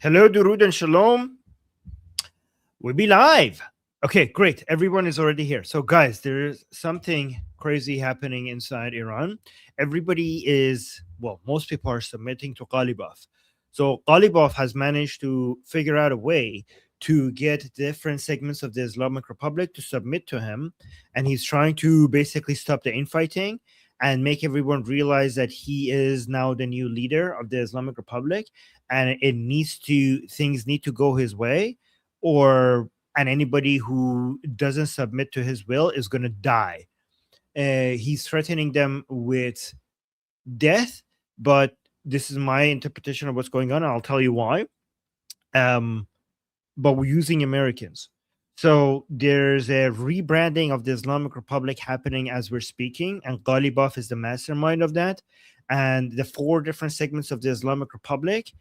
Hello, Durud and Shalom. We'll be live. Okay, great. Everyone is already here. So, guys, there is something crazy happening inside Iran. Everybody is, well, most people are submitting to Ghalibaf. So, Ghalibaf has managed to figure out a way to get different segments of the Islamic Republic to submit to him. And he's trying to basically stop the infighting and make everyone realize that he is now the new leader of the Islamic Republic, and things need to go his way, or and anybody who doesn't submit to his will is going to die. He's threatening them with death, but this is my interpretation of what's going on. I'll tell you why. Um, but we're using Americans. So there's a rebranding of the Islamic Republic happening as we're speaking, and Ghalibaf is the mastermind of that. And the four different segments of the Islamic Republic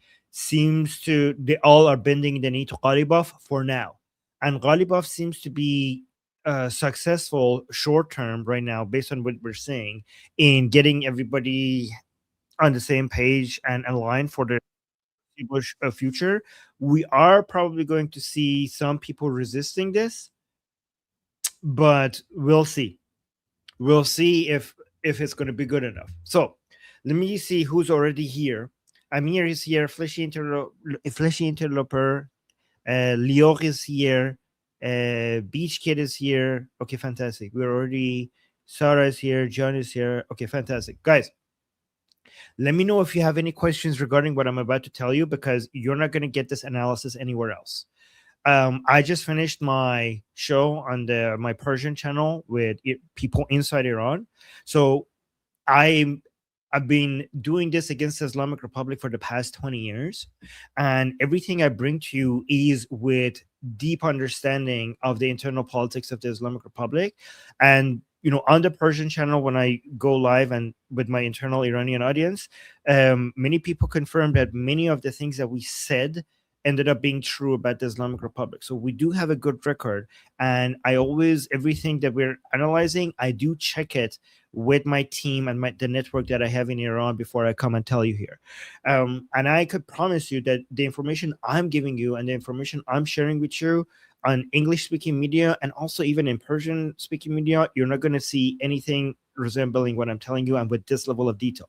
they all are bending the knee to Ghalibaf for now. And Ghalibaf seems to be successful short term right now, based on what we're seeing, in getting everybody on the same page and aligned for the future. We are probably going to see some people resisting this, but we'll see. We'll see if it's going to be good enough. So let me see who's already here. Amir is here. Fleshy Interloper. Lior is here. Beach Kid is here. Okay, fantastic. We're already. Sarah is here. John is here. Okay, fantastic, guys. Let me know if you have any questions regarding what I'm about to tell you, because you're not going to get this analysis anywhere else. I just finished my show on my Persian channel with people inside Iran. So I've been doing this against the Islamic Republic for the past 20 years. And everything I bring to you is with deep understanding of the internal politics of the Islamic Republic. And on the Persian channel, when I go live and with my internal Iranian audience, many people confirm that many of the things that we said ended up being true about the Islamic Republic. So we do have a good record. And everything that we're analyzing, I do check it with my team and the network that I have in Iran before I come and tell you here. And I could promise you that the information I'm giving you and the information I'm sharing with you on English speaking media, and also even in Persian speaking media, you're not going to see anything resembling what I'm telling you and with this level of detail.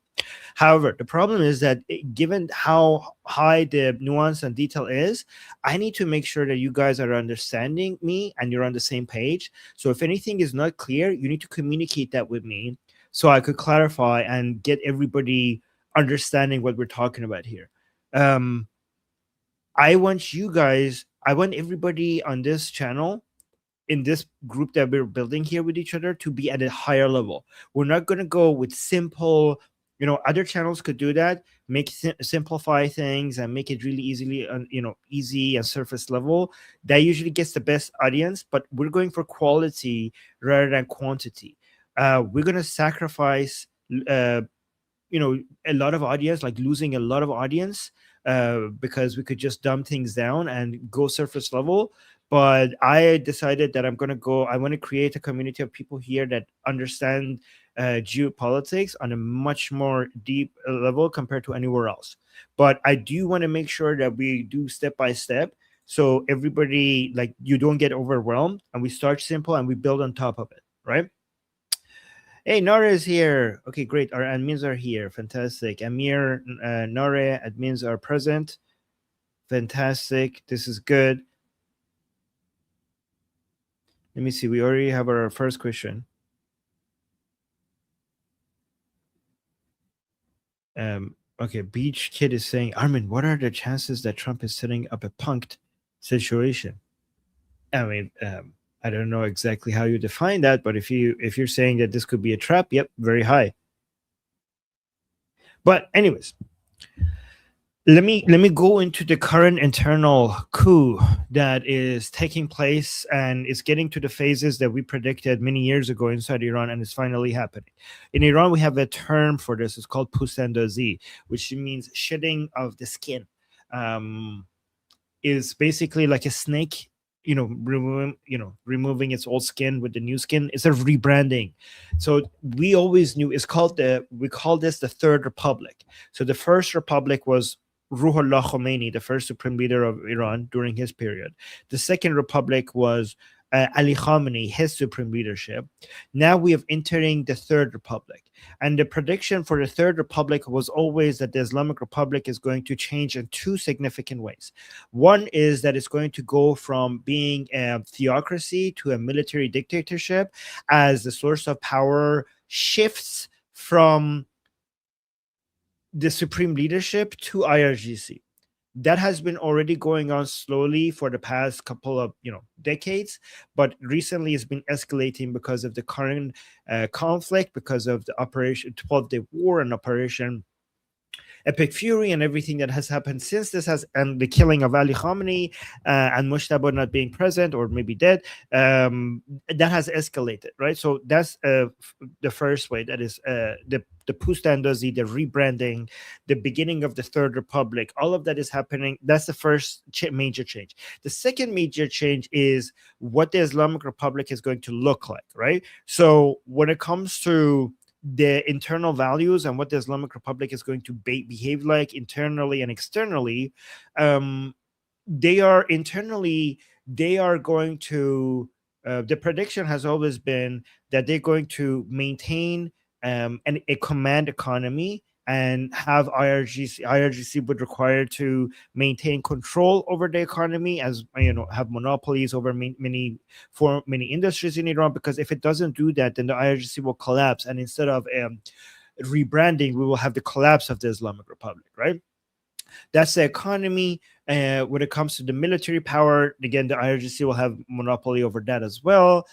However, the problem is that given how high the nuance and detail is, I need to make sure that you guys are understanding me and you're on the same page. So if anything is not clear, you need to communicate that with me so I could clarify and get everybody understanding what we're talking about here. I want everybody on this channel, in this group that we're building here with each other, to be at a higher level. We're not going to go with simple, other channels could do that, simplify things and make it really easy and surface level. That usually gets the best audience, but we're going for quality rather than quantity. We're going to sacrifice, a lot of audience, like losing a lot of audience, because we could just dumb things down and go surface level. But I decided that I want to create a community of people here that understand geopolitics on a much more deep level compared to anywhere else. But I do want to make sure that we do step by step, so everybody, like, you don't get overwhelmed, and we start simple and we build on top of it, right? Hey, Nora is here. Okay, great. Our admins are here. Fantastic. Amir, Nora, admins are present. Fantastic. This is good. Let me see. We already have our first question. Okay, Beach Kid is saying, Armin, what are the chances that Trump is setting up a punked situation? I mean, I don't know exactly how you define that, but if you're saying that this could be a trap, yep, very high. But anyways, let me go into the current internal coup that is taking place and is getting to the phases that we predicted many years ago inside Iran, and it's finally happening. In Iran, we have a term for this. It's called pusandazi, which means shedding of the skin. Is basically like a snake, removing its old skin with the new skin. It's a rebranding. So we always knew we call this the Third Republic. So the First Republic was Ruhollah Khomeini, the first supreme leader of Iran during his period. The Second Republic was Ali Khamenei, his supreme leadership. Now we have entering the Third Republic. And the prediction for the Third Republic was always that the Islamic Republic is going to change in two significant ways. One is that it's going to go from being a theocracy to a military dictatorship as the source of power shifts from the supreme leadership to IRGC. That has been already going on slowly for the past couple of decades, but recently it's been escalating because of the current conflict, because of the Operation 12-Day War and Operation Epic Fury and everything that has happened since this has, and the killing of Ali Khamenei and Mushtaba not being present or maybe dead, that has escalated, right? So that's the first way. That is the Pustandozi, the rebranding, the beginning of the Third Republic. All of that is happening. That's the first major change. The second major change is what the Islamic Republic is going to look like, right? So when it comes to the internal values and what the Islamic Republic is going to behave like internally and externally, they are internally, they are going to, the prediction has always been that they're going to maintain a command economy and have IRGC would require to maintain control over the economy, as have monopolies over many industries in Iran, because if it doesn't do that, then the IRGC will collapse, and instead of rebranding, we will have the collapse of the Islamic Republic, right? That's the economy. When it comes to the military power, again, the IRGC will have monopoly over that as well.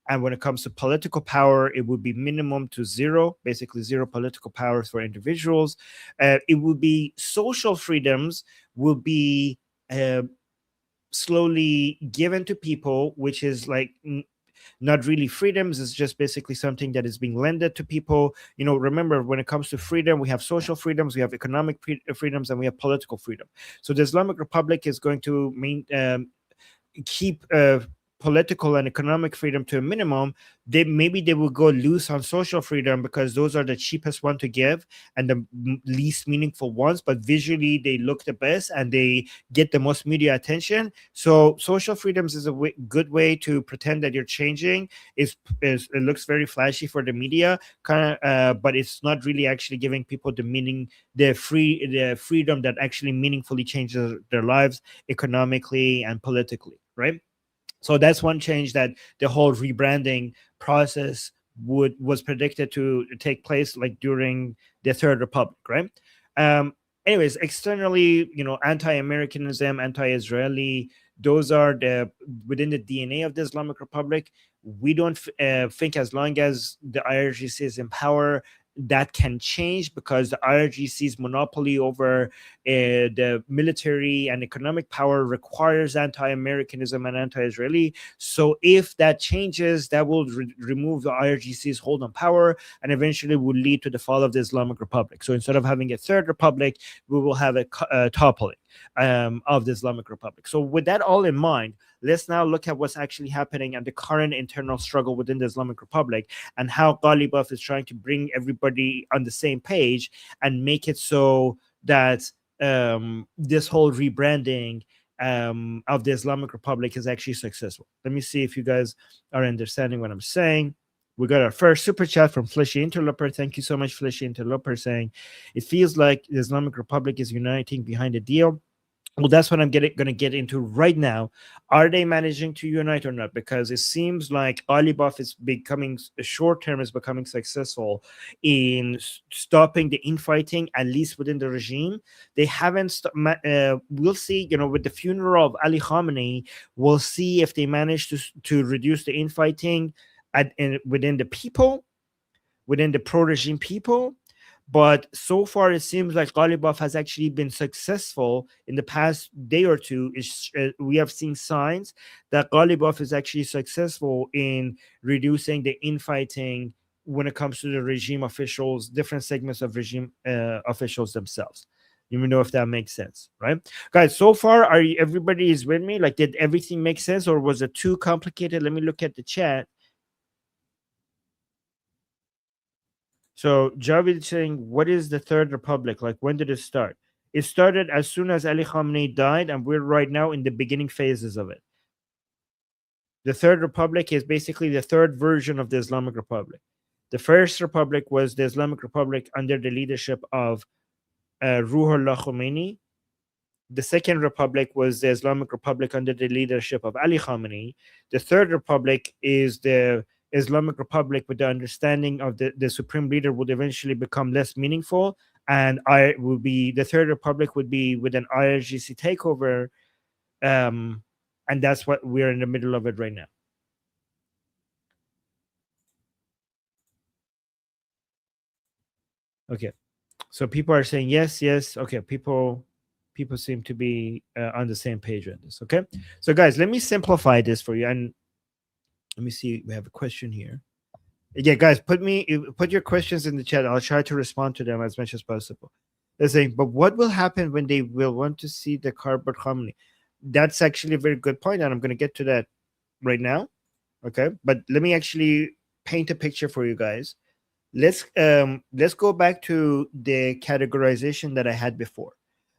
And when it comes to political power, it would be minimum to zero, basically zero political powers for individuals. It would be social freedoms will be slowly given to people, which is like not really freedoms. It's just basically something that is being lended to people. Remember, when it comes to freedom, we have social freedoms, we have economic freedoms, and we have political freedom. So the Islamic Republic is going to keep political and economic freedom to a minimum. They will go loose on social freedom because those are the cheapest one to give and the least meaningful ones, but visually they look the best and they get the most media attention. So social freedoms is a good way to pretend that you're changing. It looks very flashy for the media, but it's not really actually giving people the meaning, the freedom that actually meaningfully changes their lives economically and politically, right? So that's one change, that the whole rebranding process was predicted to take place like during the Third Republic, right? Anyways, externally, anti-Americanism, anti-Israeli, those are within the DNA of the Islamic Republic. We don't think as long as the IRGC is in power, that can change, because the IRGC's monopoly over the military and economic power requires anti-Americanism and anti-Israeli. So if that changes, that will remove the IRGC's hold on power and eventually will lead to the fall of the Islamic Republic. So instead of having a Third Republic, we will have a toppling of the Islamic Republic. So with that all in mind, let's now look at what's actually happening and the current internal struggle within the Islamic Republic, and how Ghalibaf is trying to bring everybody on the same page and make it so that this whole rebranding of the Islamic Republic is actually successful. Let me see if you guys are understanding what I'm saying. We got our first super chat from Fleshy Interloper. Thank you so much, Fleshy Interloper, saying it feels like the Islamic Republic is uniting behind the deal. Well, that's what I'm going to get into right now. Are they managing to unite or not? Because it seems like Alibaf is becoming, short term, is becoming successful in stopping the infighting, at least within the regime. They haven't. We'll see. With the funeral of Ali Khamenei, we'll see if they manage to reduce the infighting within the people, within the pro-regime people. But so far, it seems like Ghalibaf has actually been successful in the past day or two. We have seen signs that Ghalibaf is actually successful in reducing the infighting when it comes to the regime officials, different segments of regime officials themselves. Let me know if that makes sense, right? Guys, so far, everybody is with me? Like, did everything make sense, or was it too complicated? Let me look at the chat. So Javid saying, what is the Third Republic? Like, when did it start? It started as soon as Ali Khamenei died, and we're right now in the beginning phases of it. The Third Republic is basically the third version of the Islamic Republic. The First Republic was the Islamic Republic under the leadership of Ruhollah Khomeini. The Second Republic was the Islamic Republic under the leadership of Ali Khamenei. The Third Republic is the Islamic Republic with the understanding of the supreme leader would eventually become less meaningful, and I would be the Third Republic would be with an IRGC takeover, um, and that's what we're in the middle of it right now. Okay, so people are saying yes, yes. Okay, people seem to be on the same page on this. Okay, so guys, let me simplify this for you, and let me see. We have a question here. Yeah, guys, put your questions in the chat. I'll try to respond to them as much as possible. They're saying, but what will happen when they will want to see the cardboard harmony? That's actually a very good point, and I'm going to get to that right now. Okay, but let me actually paint a picture for you guys. Let's go back to the categorization that I had before,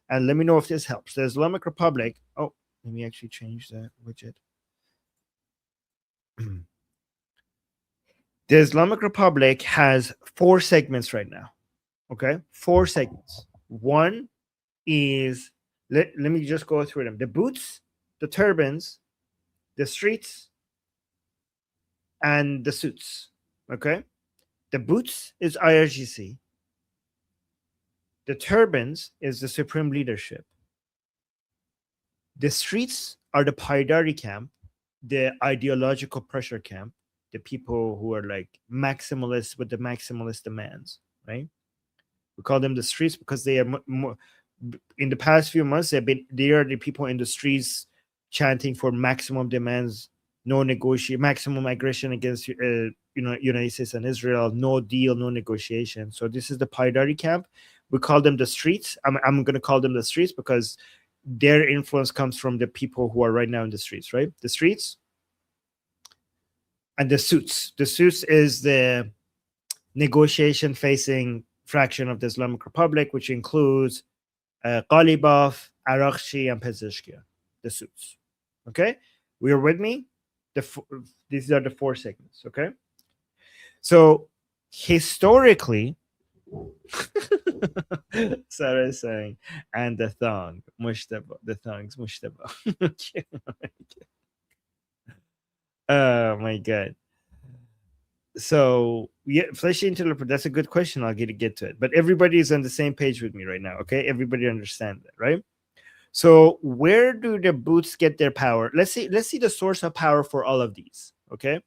and let me know if this helps. The Islamic Republic. Oh, let me actually change that widget. The Islamic Republic has 4 segments right now. Okay, 4 segments. One is let me just go through them: the boots, the turbans, the streets, and the suits. Okay, the boots is IRGC. The turbans is the supreme leadership. The streets are the Paidari camp, the ideological pressure camp, the people who are like maximalists with the maximalist demands, right? We call them the streets because they are in the past few months they are the people in the streets chanting for maximum demands, no negotiation, maximum aggression against United States and Israel, no deal, no negotiation. So this is the Paidari camp. We call them the streets. I'm going to call them the streets because their influence comes from the people who are right now in the streets, right? The streets and the suits. The suits is the negotiation facing fraction of the Islamic Republic, which includes Ghalibaf, Arakshi, and Pezeshkian, the suits. Okay, we are with me. These are the 4 segments. Okay, so historically, Sarah is saying, and the thong, mushtaba, the thongs, mushtaba. Oh my god. So yeah, fleshy interloper. That's a good question. I'll get to it. But everybody is on the same page with me right now. Okay, everybody understand that, right? So where do the boots get their power? Let's see the source of power for all of these. Okay,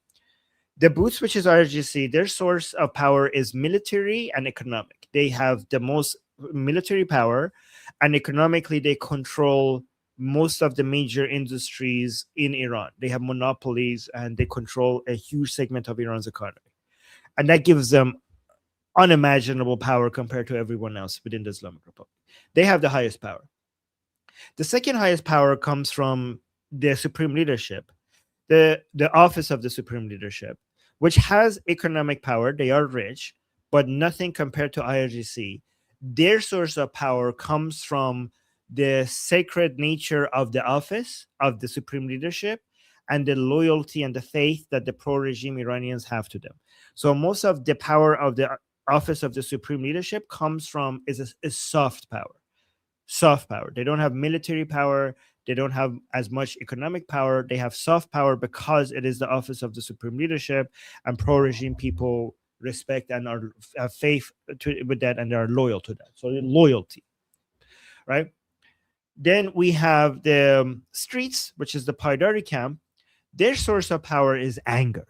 the boots, which is RGC, their source of power is military and economic. They have the most military power, and economically they control most of the major industries in Iran. They have monopolies and they control a huge segment of Iran's economy. And that gives them unimaginable power compared to everyone else within the Islamic Republic. They have the highest power. The second highest power comes from the supreme leadership, the office of the supreme leadership, which has economic power. They are rich, but nothing compared to IRGC. Their source of power comes from the sacred nature of the office of the supreme leadership and the loyalty and the faith that the pro-regime Iranians have to them. So most of the power of the office of the supreme leadership comes from is soft power. Soft power. They don't have military power. They don't have as much economic power. They have soft power because it is the office of the supreme leadership, and pro-regime people respect and have faith with that, and they are loyal to that. So loyalty, right? Then we have the streets, which is the Paidari camp. Their source of power is anger.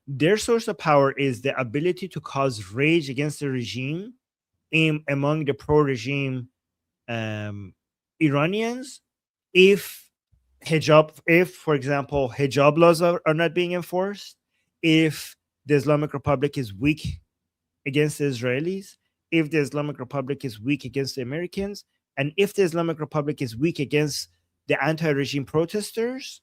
Their source of power is the ability to cause rage against the regime among the pro-regime Iranians. If for example, hijab laws are not being enforced, if the Islamic Republic is weak against the Israelis, if the Islamic Republic is weak against the Americans, and if the Islamic Republic is weak against the anti-regime protesters,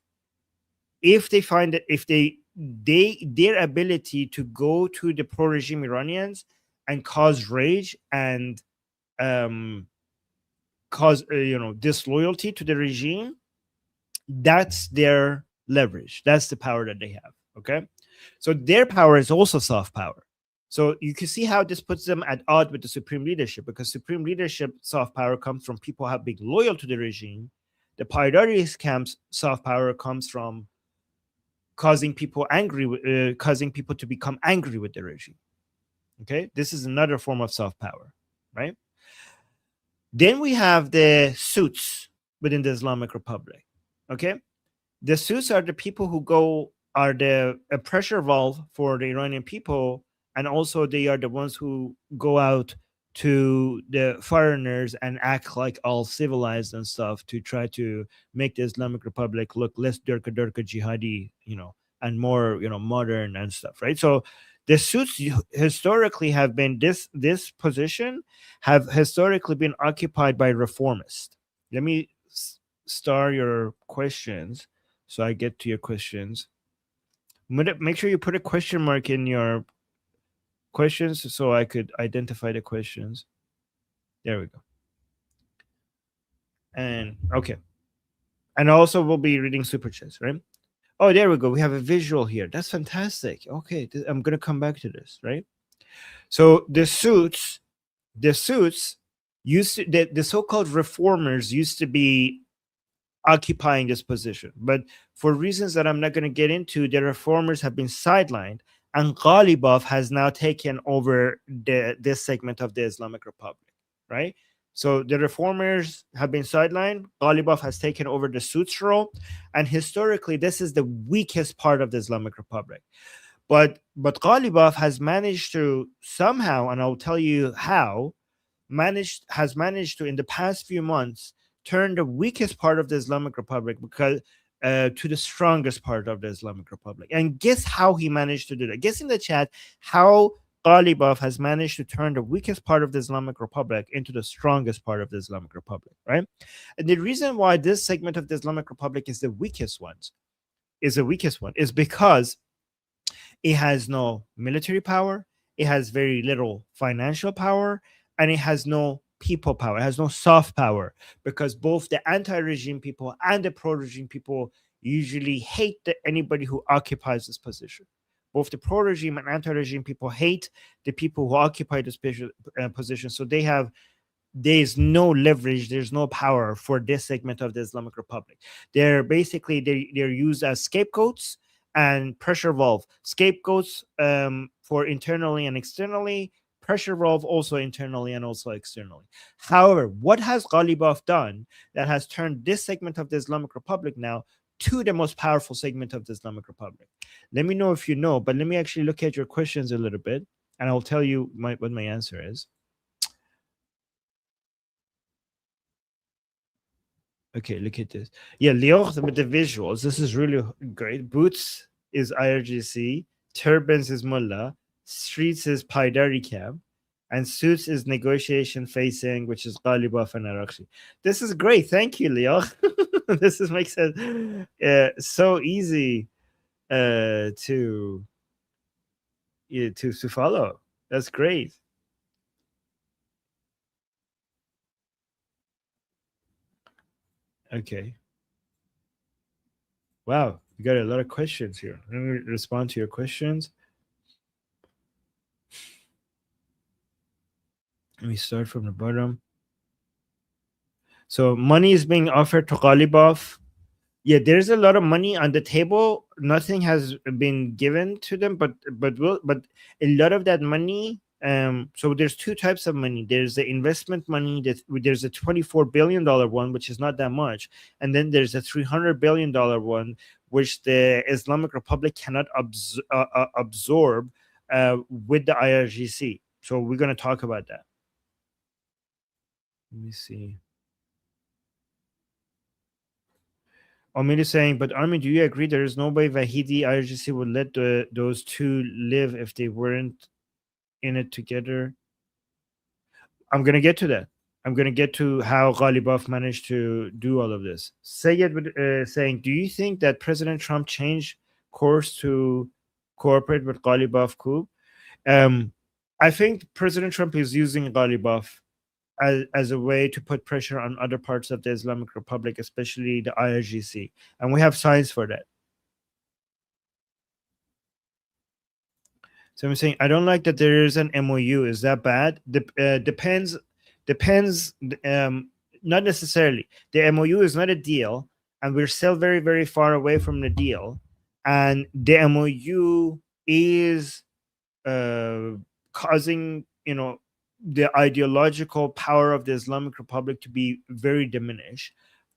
if they find that if their ability to go to the pro-regime Iranians and cause rage and um, cause disloyalty to the regime, that's their leverage. That's the power that they have. Okay, so their power is also soft power. So you can see how this puts them at odds with the supreme leadership, because supreme leadership soft power comes from people have being loyal to the regime. The Paidari's camp's soft power comes from causing people causing people to become angry with the regime. Okay, this is another form of soft power, right? Then we have the suits within the Islamic Republic. Okay, the suits are the people who are the a pressure valve for the Iranian people, and also they are the ones who go out to the foreigners and act like all civilized and stuff to try to make the Islamic Republic look less durka durka jihadi, and more modern and stuff, right? So the suits historically have been this position have historically been occupied by reformists. Let me star your questions so I get to your questions. Make sure you put a question mark in your questions so I could identify the questions. There we go. And okay. And also we'll be reading super chats, right? Oh, there we go. We have a visual here. That's fantastic. Okay, I'm gonna come back to this, right? So the suits used to the so-called reformers used to be occupying this position. But for reasons that I'm not going to get into, the reformers have been sidelined, and Ghalibaf has now taken over this segment of the Islamic Republic, right? So the reformers have been sidelined. Ghalibaf has taken over the suits role, and historically, this is the weakest part of the Islamic Republic. But Ghalibaf has managed to somehow, and I'll tell you how, has managed to in the past few months turn the weakest part of the Islamic Republic to the strongest part of the Islamic Republic. And guess how he managed to do that? Guess in the chat how Ghalibaf has managed to turn the weakest part of the Islamic Republic into the strongest part of the Islamic Republic, right? And the reason why this segment of the Islamic Republic is the weakest one is because it has no military power, it has very little financial power, and it has no people power. It has no soft power, because both the anti-regime people and the pro-regime people usually hate anybody who occupies this position. Both the pro-regime and anti-regime people hate the people who occupy this position. So there's no leverage, there's no power for this segment of the Islamic Republic. They're basically they're used as scapegoats and pressure valve. Scapegoats for internally and externally, pressure valve also internally and also externally. However, what has Ghalibaf done that has turned this segment of the Islamic Republic now to the most powerful segment of the Islamic Republic? Let me know if you know, but let me actually look at your questions a little bit, and I'll tell you what my answer is. Okay, look at this. Yeah, Lyon with the visuals. This is really great. Boots is IRGC, turbans is Mullah, streets is Paidari camp, and suits is negotiation facing, which is Ghalibaf and Arakshi. This is great. Thank you, Lyon. This makes it so easy to follow. That's great. Okay. Wow, you got a lot of questions here. Let me respond to your questions. Let me start from the bottom. So money is being offered to Ghalibaf. Yeah, there's a lot of money on the table. Nothing has been given to them, but a lot of that money. So there's two types of money. There's the investment money. There's a $24 billion one, which is not that much, and then there's a $300 billion one, which the Islamic Republic cannot absorb with the IRGC. So we're gonna talk about that. Let me see. Omid is saying, but Armin, do you agree there is no way Vahidi IRGC would let those two live if they weren't in it together? I'm going to get to that. I'm going to get to how Ghalibaf managed to do all of this. Sayed saying, do you think that President Trump changed course to cooperate with Ghalibaf coup? I think President Trump is using Ghalibaf as a way to put pressure on other parts of the Islamic Republic, especially the IRGC. And we have signs for that. So I'm saying I don't like that there is an MOU. Is that bad? Depends. Not necessarily. The MOU is not a deal, and we're still very very far away from the deal. And the MOU is causing the ideological power of the Islamic Republic to be very diminished.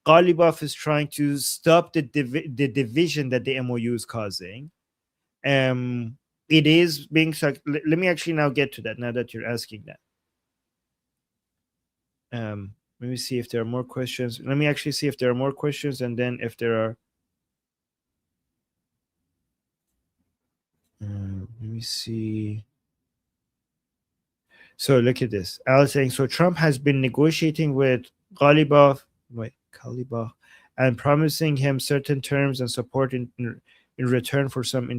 Ghalibaf is trying to stop the division that the MOU is causing. It is being let me actually now get to that now that you're asking that. Let me see if there are more questions. Let me actually see if there are more questions, and then if there are let me see. So look at this. Al saying, so Trump has been negotiating with Ghalibaf and promising him certain terms and support in return for some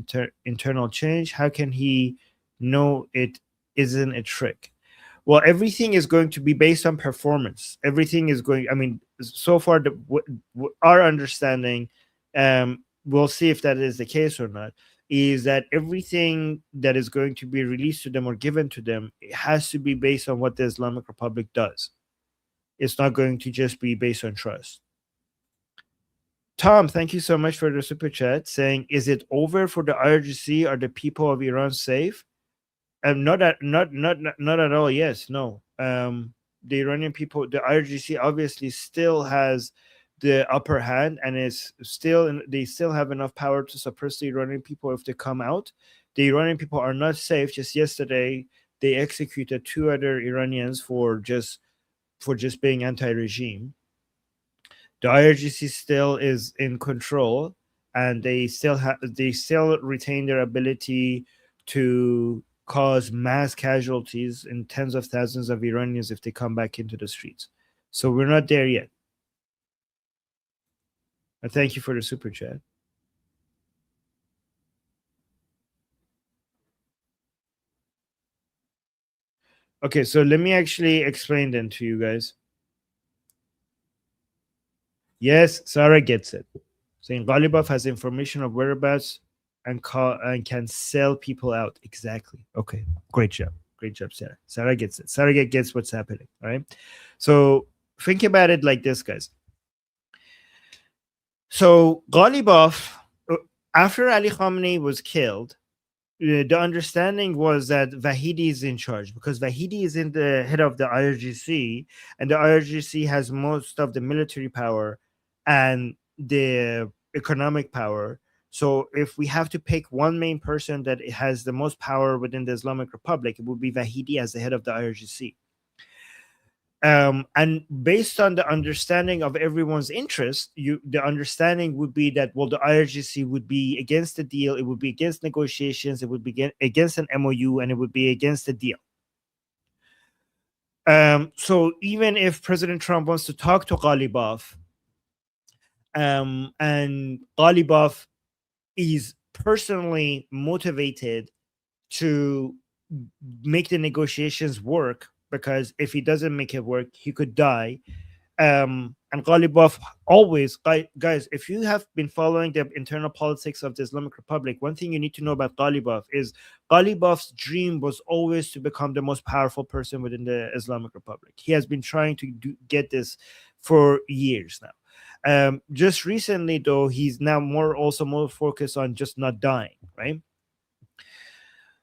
internal change. How can he know it isn't a trick? Well, everything is going to be based on performance. Everything is going, I mean, so far, our understanding, we'll see if that is the case or not, is that everything that is going to be released to them or given to them, it has to be based on what the Islamic Republic does. It's not going to just be based on trust. Tom, thank you so much for the super chat saying, is it over for the IRGC? Are the people of Iran safe? Not at all. Yes, no. The Iranian people, the IRGC obviously still has the upper hand, and they still have enough power to suppress the Iranian people if they come out. The Iranian people are not safe. Just yesterday, they executed 2 other Iranians for just being anti-regime. The IRGC still is in control, and they still retain their ability to cause mass casualties in tens of thousands of Iranians if they come back into the streets. So we're not there yet. Thank you for the super chat. Okay, so let me actually explain then to you guys. Yes, Sarah gets it. Saying Ghalibaf has information of whereabouts and can sell people out. Exactly. Okay, great job. Great job, Sarah. Sarah gets it. Sarah gets what's happening. All right. So think about it like this, guys. So Ghalibaf, after Ali Khamenei was killed, the understanding was that Vahidi is in charge because Vahidi is in the head of the IRGC, and the IRGC has most of the military power and the economic power. So if we have to pick one main person that has the most power within the Islamic Republic, it would be Vahidi as the head of the IRGC. And based on the understanding of everyone's interest, the understanding would be that, well, the IRGC would be against the deal, it would be against negotiations, it would be against an MOU, and it would be against the deal. So even if President Trump wants to talk to Ghalibaf, and Ghalibaf is personally motivated to make the negotiations work, because if he doesn't make it work, he could die. And Ghalibaf always, guys, if you have been following the internal politics of the Islamic Republic, one thing you need to know about Ghalibaf is Ghalibaf's dream was always to become the most powerful person within the Islamic Republic. He has been trying to get this for years now. Just recently, though, he's now more focused on just not dying, right?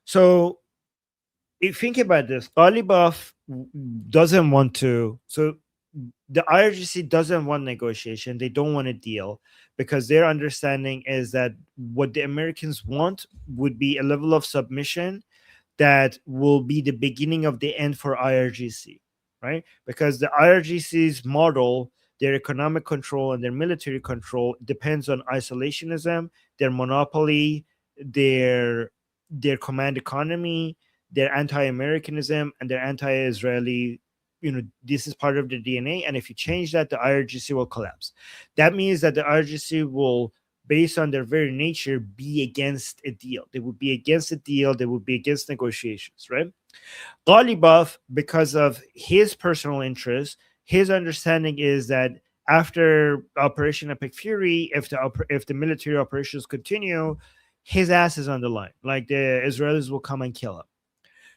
So if think about this, Ghalibaf doesn't want to. So the IRGC doesn't want negotiation. They don't want a deal because their understanding is that what the Americans want would be a level of submission that will be the beginning of the end for IRGC, right? Because the IRGC's model, their economic control and their military control depends on isolationism, their monopoly, their command economy, their anti-Americanism, and their anti-Israeli. This is part of the DNA, and if you change that, the IRGC will collapse. That means that the IRGC will based on their very nature, be against a deal. They would be against a deal. They would be against negotiations, right? Ghalibaf, because of his personal interest, his understanding is that after Operation Epic Fury, if the military operations continue, his ass is on the line. Like the Israelis will come and kill him.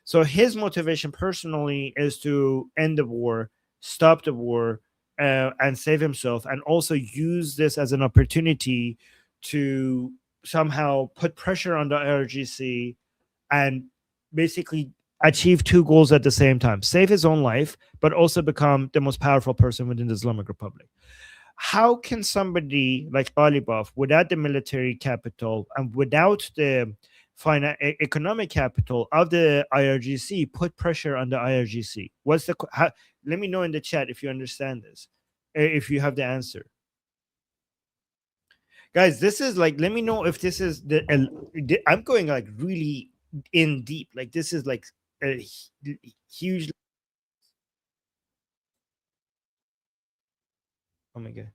So his motivation personally is to end the war, stop the war, and save himself, and also use this as an opportunity to somehow put pressure on the IRGC and basically achieve two goals at the same time: save his own life, but also become the most powerful person within the Islamic Republic. How can somebody like Alibov, without the military capital and without the economic capital of the IRGC, put pressure on the IRGC? What's the let me know in the chat if you understand this, if you have the answer, guys. This is like, let me know if this is I'm going like really in deep. Like this is like a huge. Oh my god.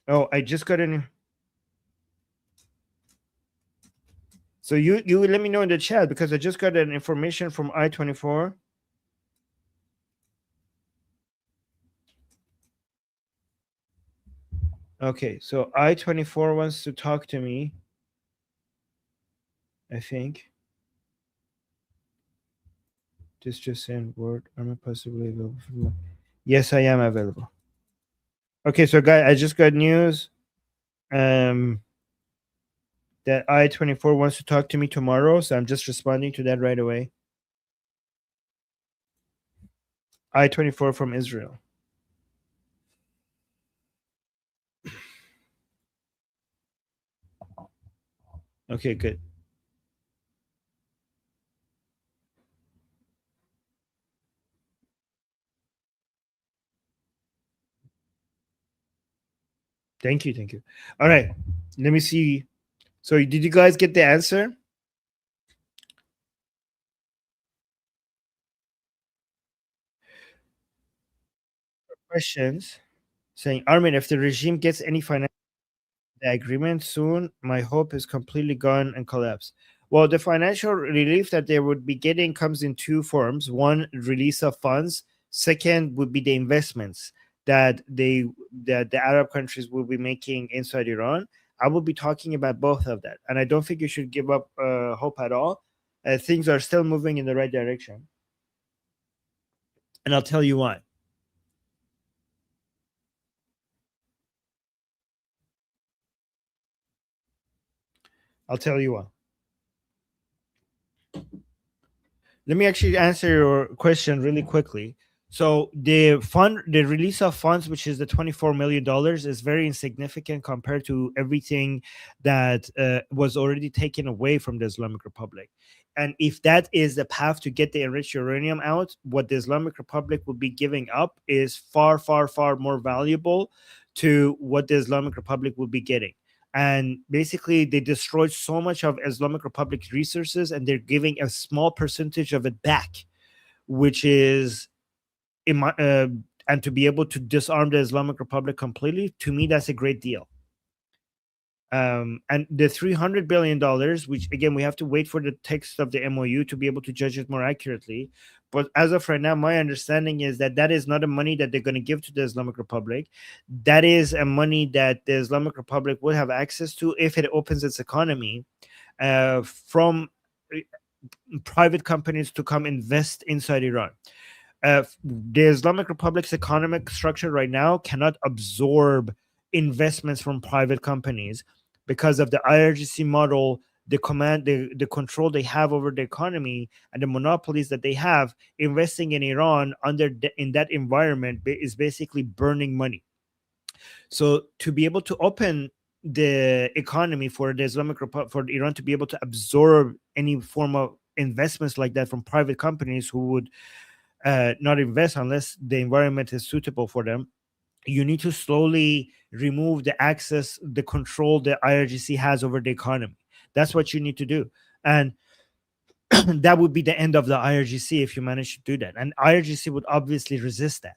Oh, I just got in. So you let me know in the chat, because I just got an information from I-24. Okay, so I-24 wants to talk to me. I think. Just saying word. Am I possibly available? Yes, I am available. Okay, so guys, I just got news. That I-24 wants to talk to me tomorrow, so I'm just responding to that right away. I-24 from Israel. Okay, good. Thank you, thank you. All right, let me see. So did you guys get the answer? Questions saying, Armin, if the regime gets any financial agreement soon, my hope is completely gone and collapse. Well, the financial relief that they would be getting comes in two forms. One, release of funds. Second would be the investments that the Arab countries will be making inside Iran. I will be talking about both of that, and I don't think you should give up hope at all. Things are still moving in the right direction, and I'll tell you why. I'll tell you why. Let me actually answer your question really quickly. So the release of funds, which is the $24 million, is very insignificant compared to everything that was already taken away from the Islamic Republic. And if that is the path to get the enriched uranium out, what the Islamic Republic will be giving up is far, far, far more valuable to what the Islamic Republic will be getting. And basically they destroyed so much of Islamic Republic's resources, and they're giving a small percentage of it back, which is in my and to be able to disarm the Islamic Republic completely, to me that's a great deal. And the $300 billion, which again we have to wait for the text of the MOU to be able to judge it more accurately. But as of right now, my understanding is that that is not a money that they're going to give to the Islamic Republic. That is a money that the Islamic Republic will have access to if it opens its economy from private companies to come invest inside Iran. The Islamic Republic's economic structure right now cannot absorb investments from private companies because of the IRGC model, the control they have over the economy, and the monopolies that they have. Investing in Iran in that environment is basically burning money. So to be able to open the economy for the Islamic Republic, for Iran to be able to absorb any form of investments like that from private companies who would not invest unless the environment is suitable for them, you need to slowly remove the access, the control the IRGC has over the economy. That's what you need to do. And that would be the end of the IRGC if you manage to do that. And IRGC would obviously resist that.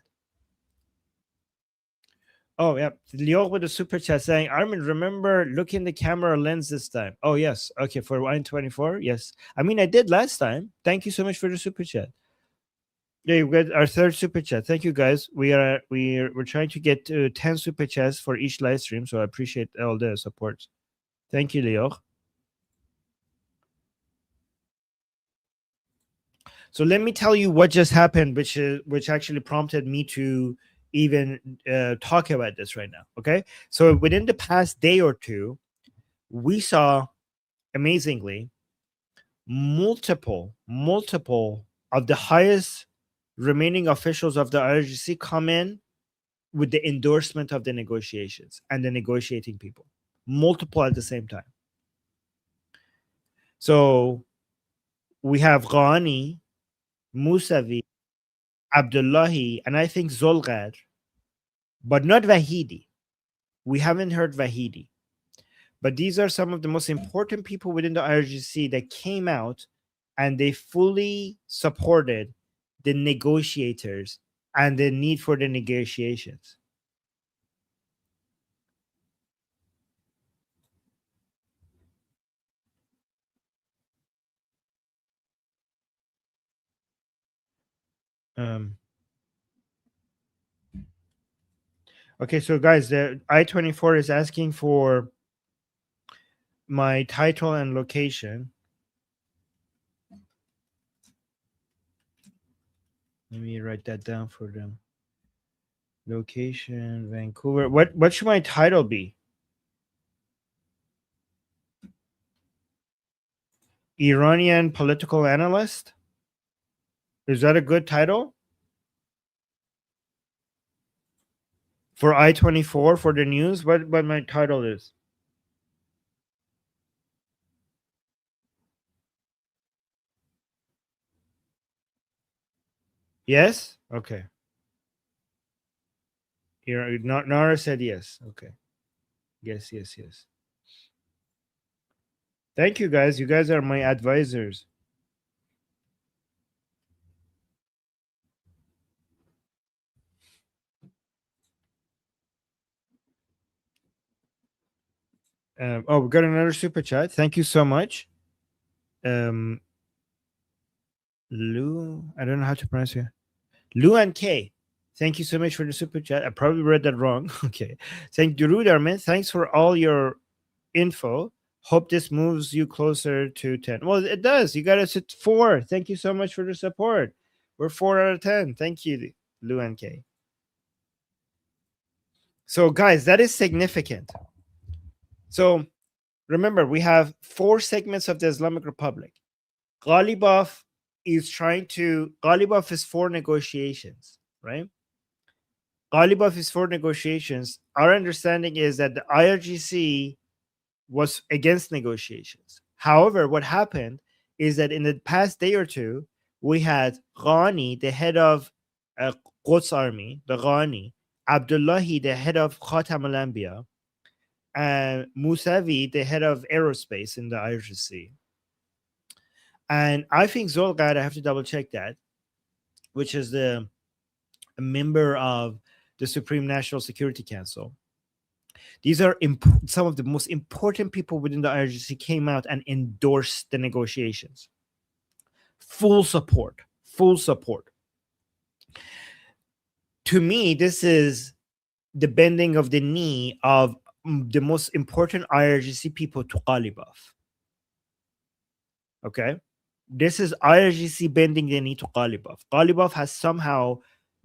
Oh, yeah. Lior with a super chat saying, Armin, remember looking the camera lens this time. Oh, yes. Okay, for Wine 24. Yes. I mean, I did last time. Thank you so much for the super chat. Yeah, we got our third super chat. Thank you, guys. We're trying to get 10 super chats for each live stream, so I appreciate all the support. Thank you, Lior. So let me tell you what just happened, which actually prompted me to even talk about this right now. Okay, so within the past day or two, we saw amazingly multiple of the highest remaining officials of the IRGC come in with the endorsement of the negotiations and the negotiating people, multiple at the same time. So we have Ghani, Musavi, Abdullahi, and I think Zolgar, but not Vahidi. We haven't heard Vahidi. But these are some of the most important people within the IRGC that came out and they fully supported the negotiators and the need for the negotiations. Um, okay, so guys, the I-24 is asking for my title and location. Let me write that down for them. Location, Vancouver. What should my title be? Iranian political analyst? Is that a good title? For I-24 for the news? What my title is? Yes? Okay. Here Nara said yes. Okay. Yes, yes, yes. Thank you guys. You guys are my advisors. Oh, we got another super chat. Thank you so much. Lou, I don't know how to pronounce it. Lou and K. Thank you so much for the super chat. I probably read that wrong. Okay. Thank you, Darman. Thanks for all your info. Hope this moves you closer to 10. Well, it does. You got us at 4. Thank you so much for the support. We're 4 out of 10. Thank you, Lou and K. So, guys, that is significant. So, remember, we have 4 segments of the Islamic Republic. Ghalibaf Ghalibaf is for negotiations, right? Ghalibaf is for negotiations. Our understanding is that the IRGC was against negotiations. However, what happened is that in the past day or two, we had Ghani, the head of Quds army, the Ghani, Abdullahi, the head of Khatam al-Anbiya, and Musavi, the head of aerospace in the IRGC. And I think Zolgad, I have to double check that, which is a member of the Supreme National Security Council. These are some of the most important people within the IRGC came out and endorsed the negotiations. Full support. Full support. To me, this is the bending of the knee of the most important IRGC people to Ghalibaf. Okay? This is IRGC bending the knee to Ghalibaf. Ghalibaf has somehow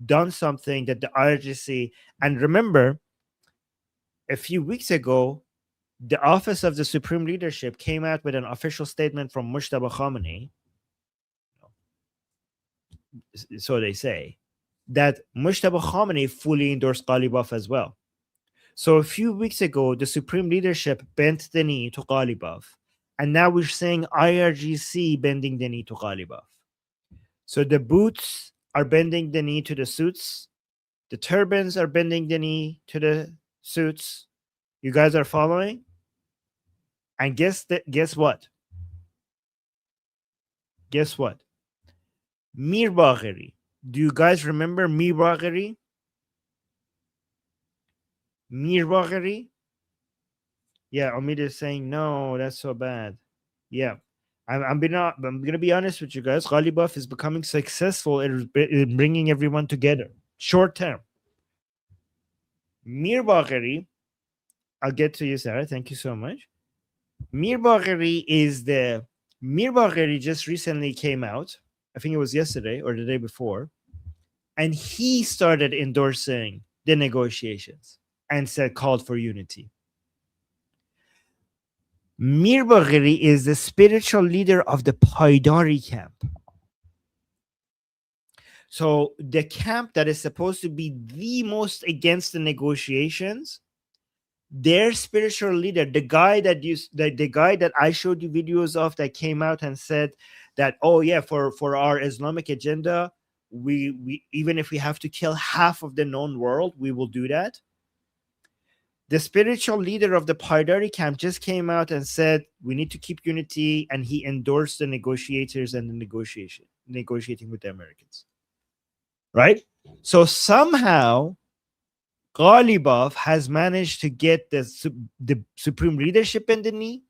done something that the IRGC, and remember, a few weeks ago, the office of the Supreme Leadership came out with an official statement from Mujtaba Khamenei, so they say, that Mujtaba Khamenei fully endorsed Ghalibaf as well. So a few weeks ago, the Supreme Leadership bent the knee to Ghalibaf, and now we're saying IRGC bending the knee to Ghalibaf. So the boots are bending the knee to the suits, the turbans are bending the knee to the suits. You guys are following? And guess what? Guess what? Mir Bagheri. Do you guys remember Mir Bagheri? Mir Bagheri. Yeah, Omid is saying no. That's so bad. Yeah, I'm gonna be honest with you guys. Ghalibaf is becoming successful in bringing everyone together. Short term. Mir Bagheri. I'll get to you, Sarah. Thank you so much. Mir Bagheri is the Mir Bagheri just recently came out. I think it was yesterday or the day before, and he started endorsing the negotiations and said called for unity. Mir Bagheri is the spiritual leader of the Paidari camp. So the camp that is supposed to be the most against the negotiations, their spiritual leader, the guy that I showed you videos of that came out and said that, oh yeah, for our Islamic agenda, we even if we have to kill half of the known world, we will do that. The spiritual leader of the Paidari camp just came out and said we need to keep unity, and he endorsed the negotiators and the negotiating with the Americans. Right? So somehow Ghalibaf has managed to get the supreme leadership in the knee,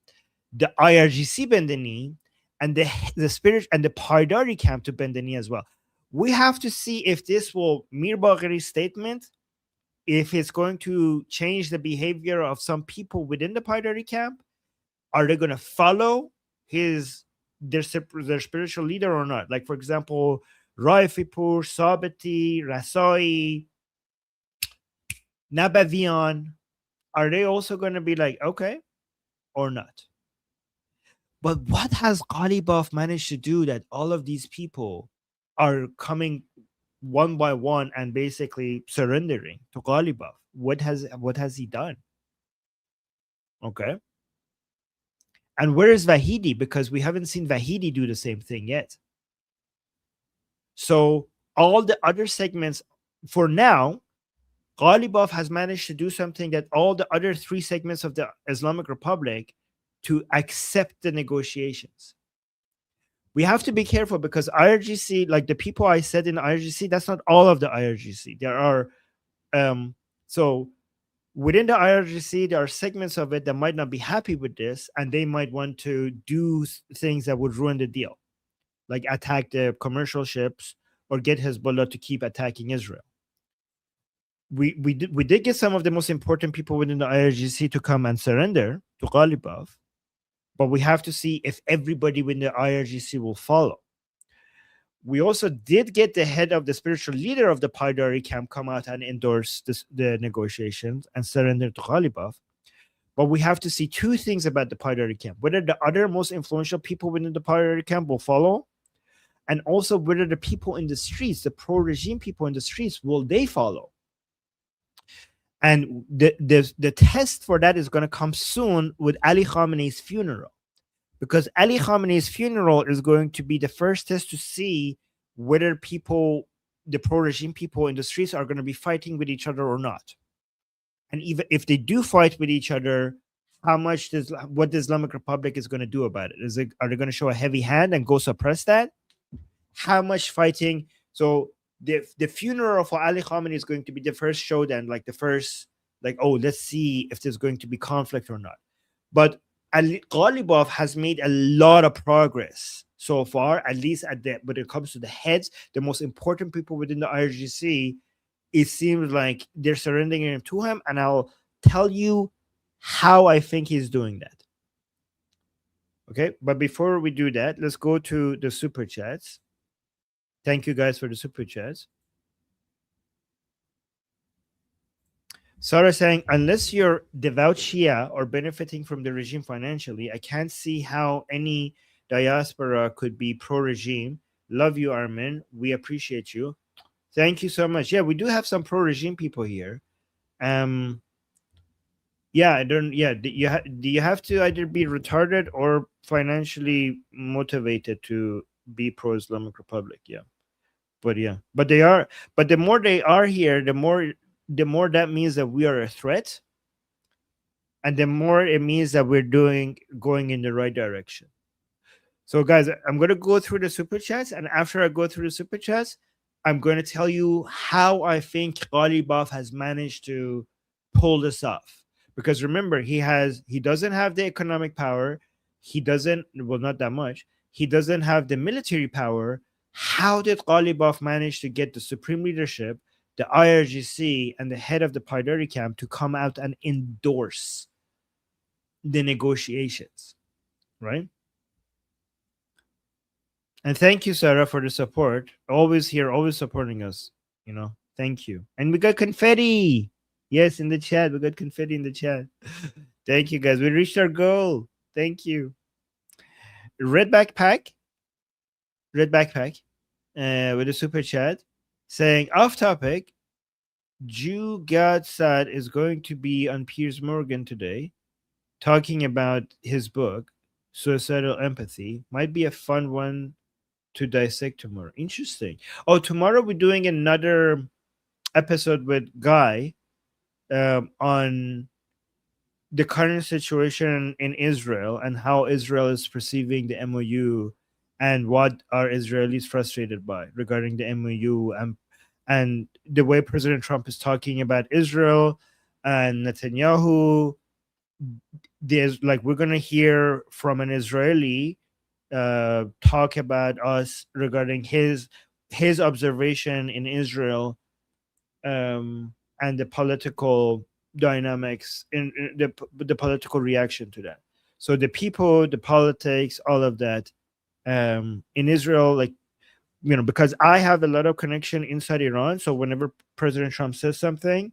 the IRGC bend the knee, and the spirit and the Paidari camp to bend the knee as well. We have to see if this will Mir Bagheri's statement, if it's going to change the behavior of some people within the Paidari camp. Are they going to follow their spiritual leader or not? Like, for example, Raifipur, Sabati, Rasai, Nabavian, are they also going to be like, okay, or not? But what has Ghalibaf managed to do that all of these people are coming one by one and basically surrendering to Ghalibaf? What has he done? Okay. And where is Vahidi? Because we haven't seen Vahidi do the same thing yet. So all the other segments, for now, Ghalibaf has managed to do something that all the other three segments of the Islamic Republic to accept the negotiations. We have to be careful because IRGC, like the people I said in IRGC, that's not all of the IRGC. There are so within the IRGC, there are segments of it that might not be happy with this, and they might want to do things that would ruin the deal, like attack the commercial ships or get Hezbollah to keep attacking Israel. We did get some of the most important people within the IRGC to come and surrender to Ghalibaf, but we have to see if everybody within the IRGC will follow. We also did get the head of the spiritual leader of the Paidari camp come out and endorse the negotiations and surrender to Ghalibaf. But we have to see two things about the Paidari camp: whether the other most influential people within the Paidari camp will follow, and also whether the people in the streets, the pro-regime people in the streets, will they follow. And the test for that is going to come soon with Ali Khamenei's funeral, because Ali Khamenei's funeral is going to be the first test to see whether people, the pro-regime people in the streets, are going to be fighting with each other or not. And even if they do fight with each other, what the Islamic Republic is going to do about it? Are they going to show a heavy hand and go suppress that? How much fighting? So the funeral for Ali Khamenei is going to be the first showdown, like the first, like, oh, let's see if there's going to be conflict or not. But Ghalibaf has made a lot of progress so far, at least when it comes to the heads, the most important people within the IRGC. It seems like they're surrendering him to him, and I'll tell you how I think he's doing that. Okay, but before we do that, let's go to the super chats. Thank you guys for the super chats. Sarah saying, unless you're devout Shia or benefiting from the regime financially, I can't see how any diaspora could be pro-regime. Love you, Armin. We appreciate you. Thank you so much. Yeah, we do have some pro-regime people here. Yeah, I don't. Yeah, do you have to either be retarded or financially motivated to be pro-Islamic Republic? Yeah, but they are. But the more they are here, the more that means that we are a threat, and the more it means that we're going in the right direction. So, guys, I'm going to go through the super chats, and after I go through the super chats, I'm going to tell you how I think Ghalibaf has managed to pull this off. Because remember, he doesn't have the economic power. He doesn't, well, not that much. He doesn't have the military power. How did Ghalibaf manage to get the supreme leadership, the IRGC, and the head of the Paidari camp to come out and endorse the negotiations, right? And thank you, Sarah, for the support. Always here, always supporting us. Thank you. And we got confetti. Yes, in the chat. We got confetti in the chat. Thank you, guys. We reached our goal. Thank you. Red backpack. Red backpack. With a super chat saying, off topic, Jew God Sad is going to be on Piers Morgan today, talking about his book, Suicidal Empathy. Might be a fun one to dissect tomorrow. Interesting. Oh, tomorrow we're doing another episode with Guy on the current situation in Israel and how Israel is perceiving the MOU and what are Israelis frustrated by regarding the MOU and the way President Trump is talking about Israel and Netanyahu. There's like, we're gonna hear from an Israeli talk about us regarding his observation in Israel, and the political dynamics in the political reaction to that. So the people, the politics, all of that in Israel, like, because I have a lot of connection inside Iran. So whenever President Trump says something,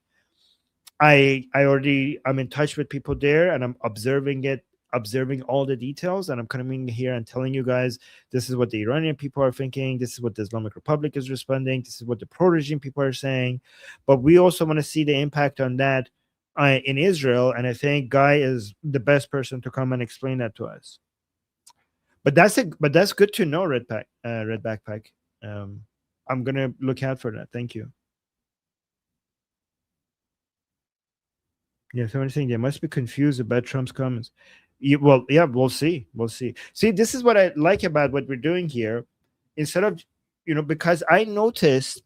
I'm in touch with people there, and I'm observing all the details, and I'm coming here and telling you guys, this is what the Iranian people are thinking, this is what the Islamic Republic is responding, this is what the pro-regime people are saying. But we also want to see the impact on that in Israel, and I think Guy is the best person to come and explain that to us. But that's good to know, Red Backpack. I'm gonna look out for that. Thank you. Yeah, someone's saying they must be confused about Trump's comments. Well, yeah, we'll see. We'll see. See, this is what I like about what we're doing here. Instead of, because I noticed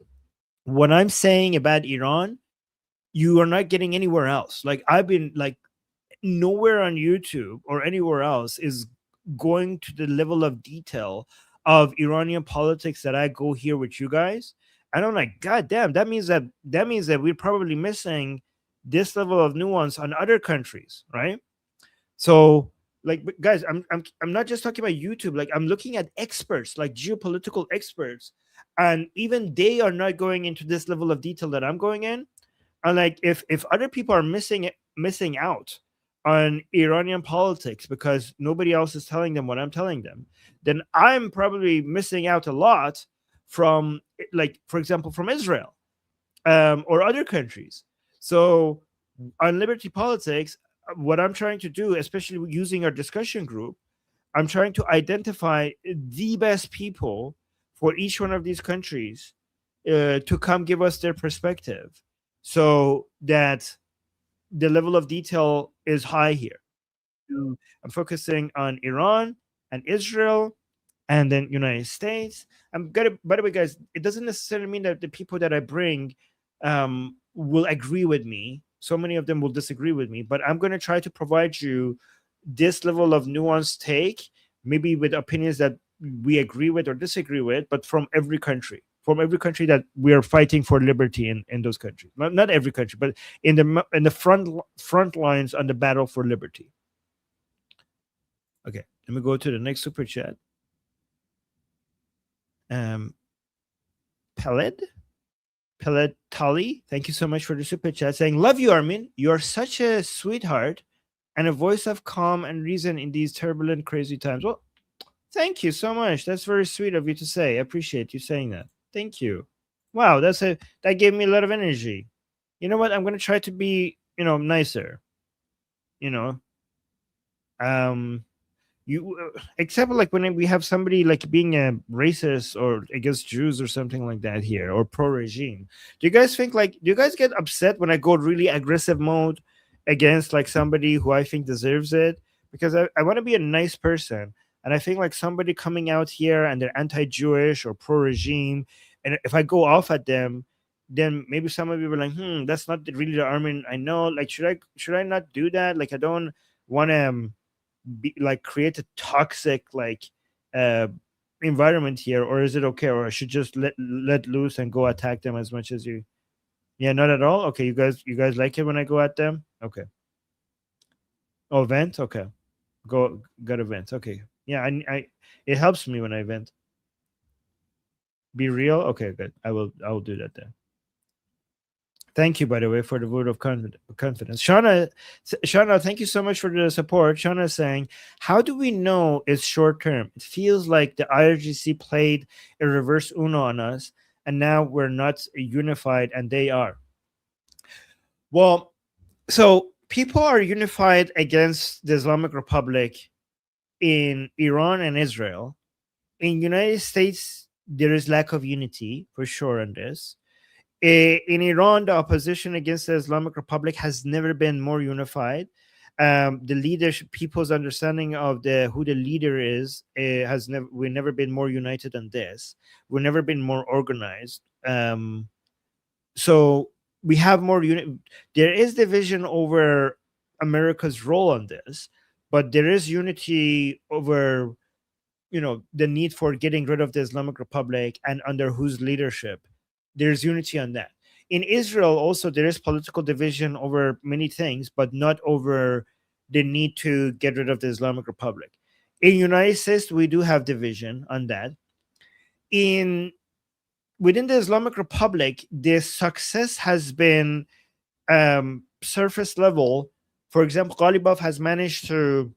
what I'm saying about Iran, you are not getting anywhere else. Like, I've been like, nowhere on YouTube or anywhere else is going to the level of detail of Iranian politics that I go here with you guys. And I'm like, God damn, that means that we're probably missing this level of nuance on other countries, right? So, like, guys, I'm not just talking about YouTube. Like, I'm looking at experts, like geopolitical experts, and even they are not going into this level of detail that I'm going in. And like, if other people are missing out on Iranian politics because nobody else is telling them what I'm telling them, then I'm probably missing out a lot from, like, for example, from Israel or other countries. So on Liberty Politics, what I'm trying to do, especially using our discussion group, I'm trying to identify the best people for each one of these countries to come give us their perspective, so that the level of detail is high here. I'm focusing on Iran and Israel and then United States. By the way, guys, it doesn't necessarily mean that the people that I bring will agree with me. So many of them will disagree with me, but I'm going to try to provide you this level of nuanced take, maybe with opinions that we agree with or disagree with, but from every country that we are fighting for liberty in those countries. Not every country, but in the front lines on the battle for liberty. Okay, let me go to the next super chat. Peled Tali, thank you so much for the super chat, saying, love you, Armin. You're such a sweetheart and a voice of calm and reason in these turbulent, crazy times. Well, thank you so much. That's very sweet of you to say. I appreciate you saying that. Thank you. Wow, that gave me a lot of energy. You know what? I'm gonna try to be, nicer. Except like when we have somebody like being a racist or against Jews or something like that here, or pro-regime. Do you guys get upset when I go really aggressive mode against like somebody who I think deserves it? Because I want to be a nice person, and I think like somebody coming out here and they're anti-Jewish or pro-regime, and if I go off at them, then maybe some of you were like, that's not really the army I know. Like, should I not do that? Like, I don't want to be like create a toxic like uh environment here, or is it okay, or I should just let loose and go attack them as much as you? Yeah, not at all. Okay, you guys like it when I go at them? Okay. Oh, vent. Okay, gotta vent. Okay, yeah, I it helps me when I vent. Be real. Okay, good. I will do that then. Thank you, by the way, for the vote of confidence. Shauna, thank you so much for the support. Shauna is saying, how do we know it's short term? It feels like the IRGC played a reverse Uno on us, and now we're not unified, and they are. Well, so people are unified against the Islamic Republic in Iran and Israel. In United States, there is lack of unity for sure on this. In Iran, the opposition against the Islamic Republic has never been more unified. The leadership, people's understanding of the who the leader is, has never we've never been more united than this. We've never been more organized. So we have more unit. There is division over America's role on this, but there is unity over the need for getting rid of the Islamic Republic and under whose leadership. There's unity on that. In Israel also there is political division over many things, but not over the need to get rid of the Islamic Republic. In United States we do have division on that. In Within the Islamic Republic, the success has been surface level. For example, Ghalibaf has managed to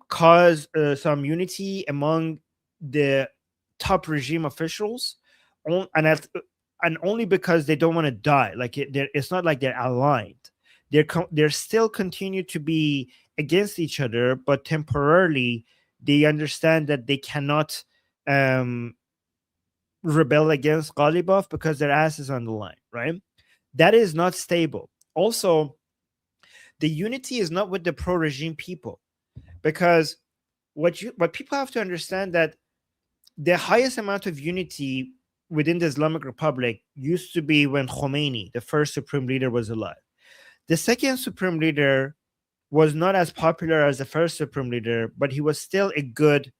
cause some unity among the top regime officials, and only because they don't want to die. Like it's not like they're aligned. They're still continue to be against each other, but temporarily they understand that they cannot um, rebel against Ghalibaf because their ass is on the line, right? That is not stable. Also, the unity is not with the pro-regime people, because what people have to understand that the highest amount of unity within the Islamic Republic used to be when Khomeini, the first supreme leader, was alive. The second supreme leader was not as popular as the first supreme leader, but he was still a good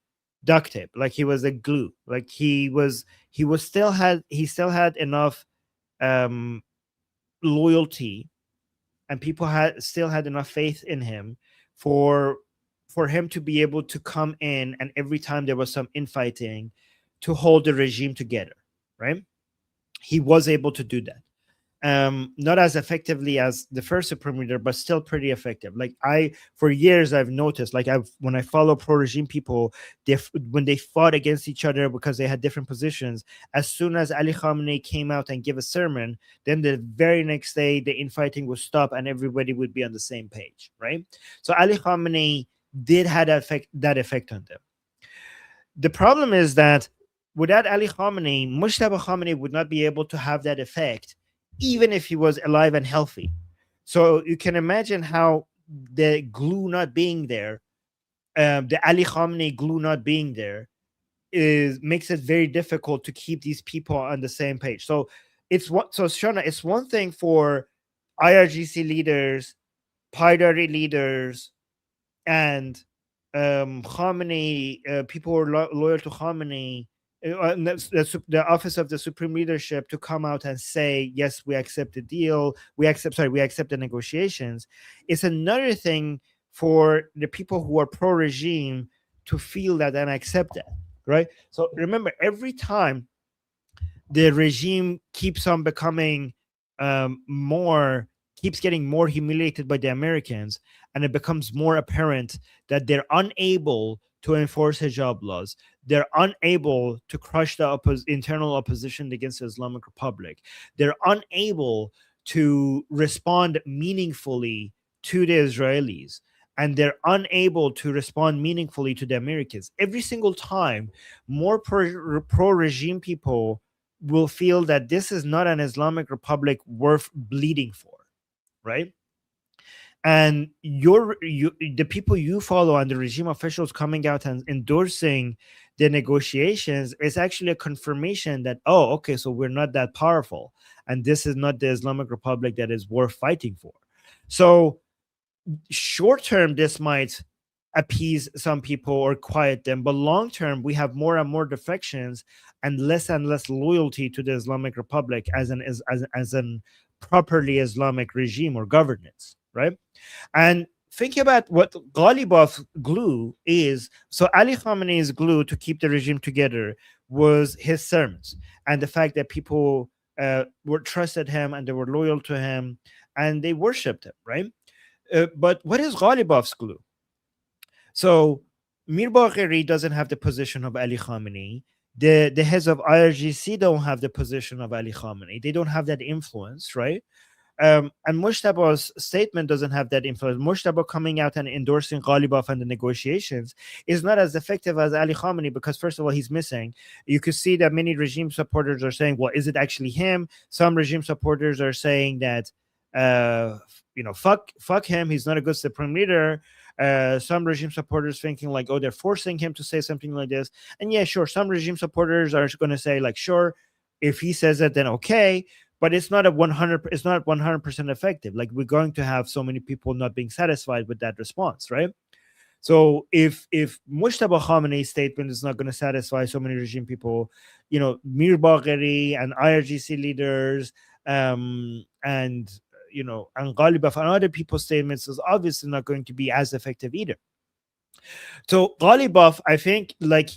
duct tape. Like he was a glue. Like he still had enough um, loyalty, and people still had enough faith in him for him to be able to come in, and every time there was some infighting, to hold the regime together, right? He was able to do that. Not as effectively as the first supreme leader, but still pretty effective. Like for years I've noticed, like when I follow pro-regime people, when they fought against each other because they had different positions, as soon as Ali Khamenei came out and gave a sermon, then the very next day the infighting would stop and everybody would be on the same page, right? So Ali Khamenei did have that effect on them. The problem is that without Ali Khamenei, Mujtaba Khamenei would not be able to have that effect, even if he was alive and healthy. So you can imagine how the glue not being there, the Ali Khamenei glue not being there, makes it very difficult to keep these people on the same page. So Shana, it's one thing for IRGC leaders, Paidari leaders, and Khamenei, people who are loyal to Khamenei, the office of the supreme leadership, to come out and say, yes, we accept the deal, we accept the negotiations. It's another thing for the people who are pro-regime to feel that and accept that, right? So remember, every time the regime keeps on becoming keeps getting more humiliated by the Americans, and it becomes more apparent that they're unable to enforce hijab laws. They're unable to crush the internal opposition against the Islamic Republic. They're unable to respond meaningfully to the Israelis, and they're unable to respond meaningfully to the Americans. Every single time, more pro-regime people will feel that this is not an Islamic Republic worth bleeding for, right? And the people you follow and the regime officials coming out and endorsing the negotiations is actually a confirmation that, oh, okay, so we're not that powerful, and this is not the Islamic Republic that is worth fighting for. So short term, this might appease some people or quiet them, but long term, we have more and more defections and less loyalty to the Islamic Republic as an properly Islamic regime or governance, right? And think about what Ghalibaf's glue is. So Ali Khamenei's glue to keep the regime together was his sermons and the fact that people were trusted him and they were loyal to him and they worshipped him, right? But what is Ghalibaf's glue? So Mir Bagheri doesn't have the position of Ali Khamenei. The heads of IRGC don't have the position of Ali Khamenei. They don't have that influence, right? And Mushtaba's statement doesn't have that influence. Mushtaba coming out and endorsing Ghalibaf and the negotiations is not as effective as Ali Khamenei because, first of all, he's missing. You could see that many regime supporters are saying, well, is it actually him? Some regime supporters are saying that, fuck him. He's not a good supreme leader. Some regime supporters thinking like, oh, they're forcing him to say something like this. And yeah, sure, some regime supporters are going to say like, sure, if he says it, then okay. But it's not 100% effective. Like, we're going to have so many people not being satisfied with that response, right? So if Mushtaba Khamenei's statement is not going to satisfy so many regime people, Mir Bagheri and IRGC leaders, and Ghalibaf and other people's statements is obviously not going to be as effective either. So Ghalibaf, I think, like,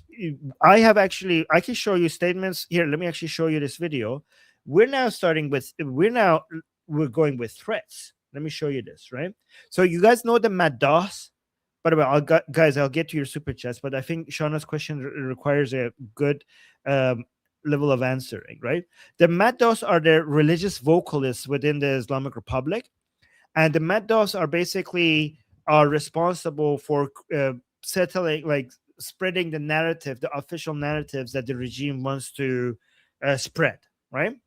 I can show you statements here. Let me actually show you this video. We're going with threats. Let me show you this, right? So you guys know the Maddas. By the way, I'll get to your super chats, but I think Shauna's question requires a good level of answering, right? The Maddas are the religious vocalists within the Islamic Republic, and the Maddas are responsible for settling, like, spreading the narrative, the official narratives that the regime wants to spread, right?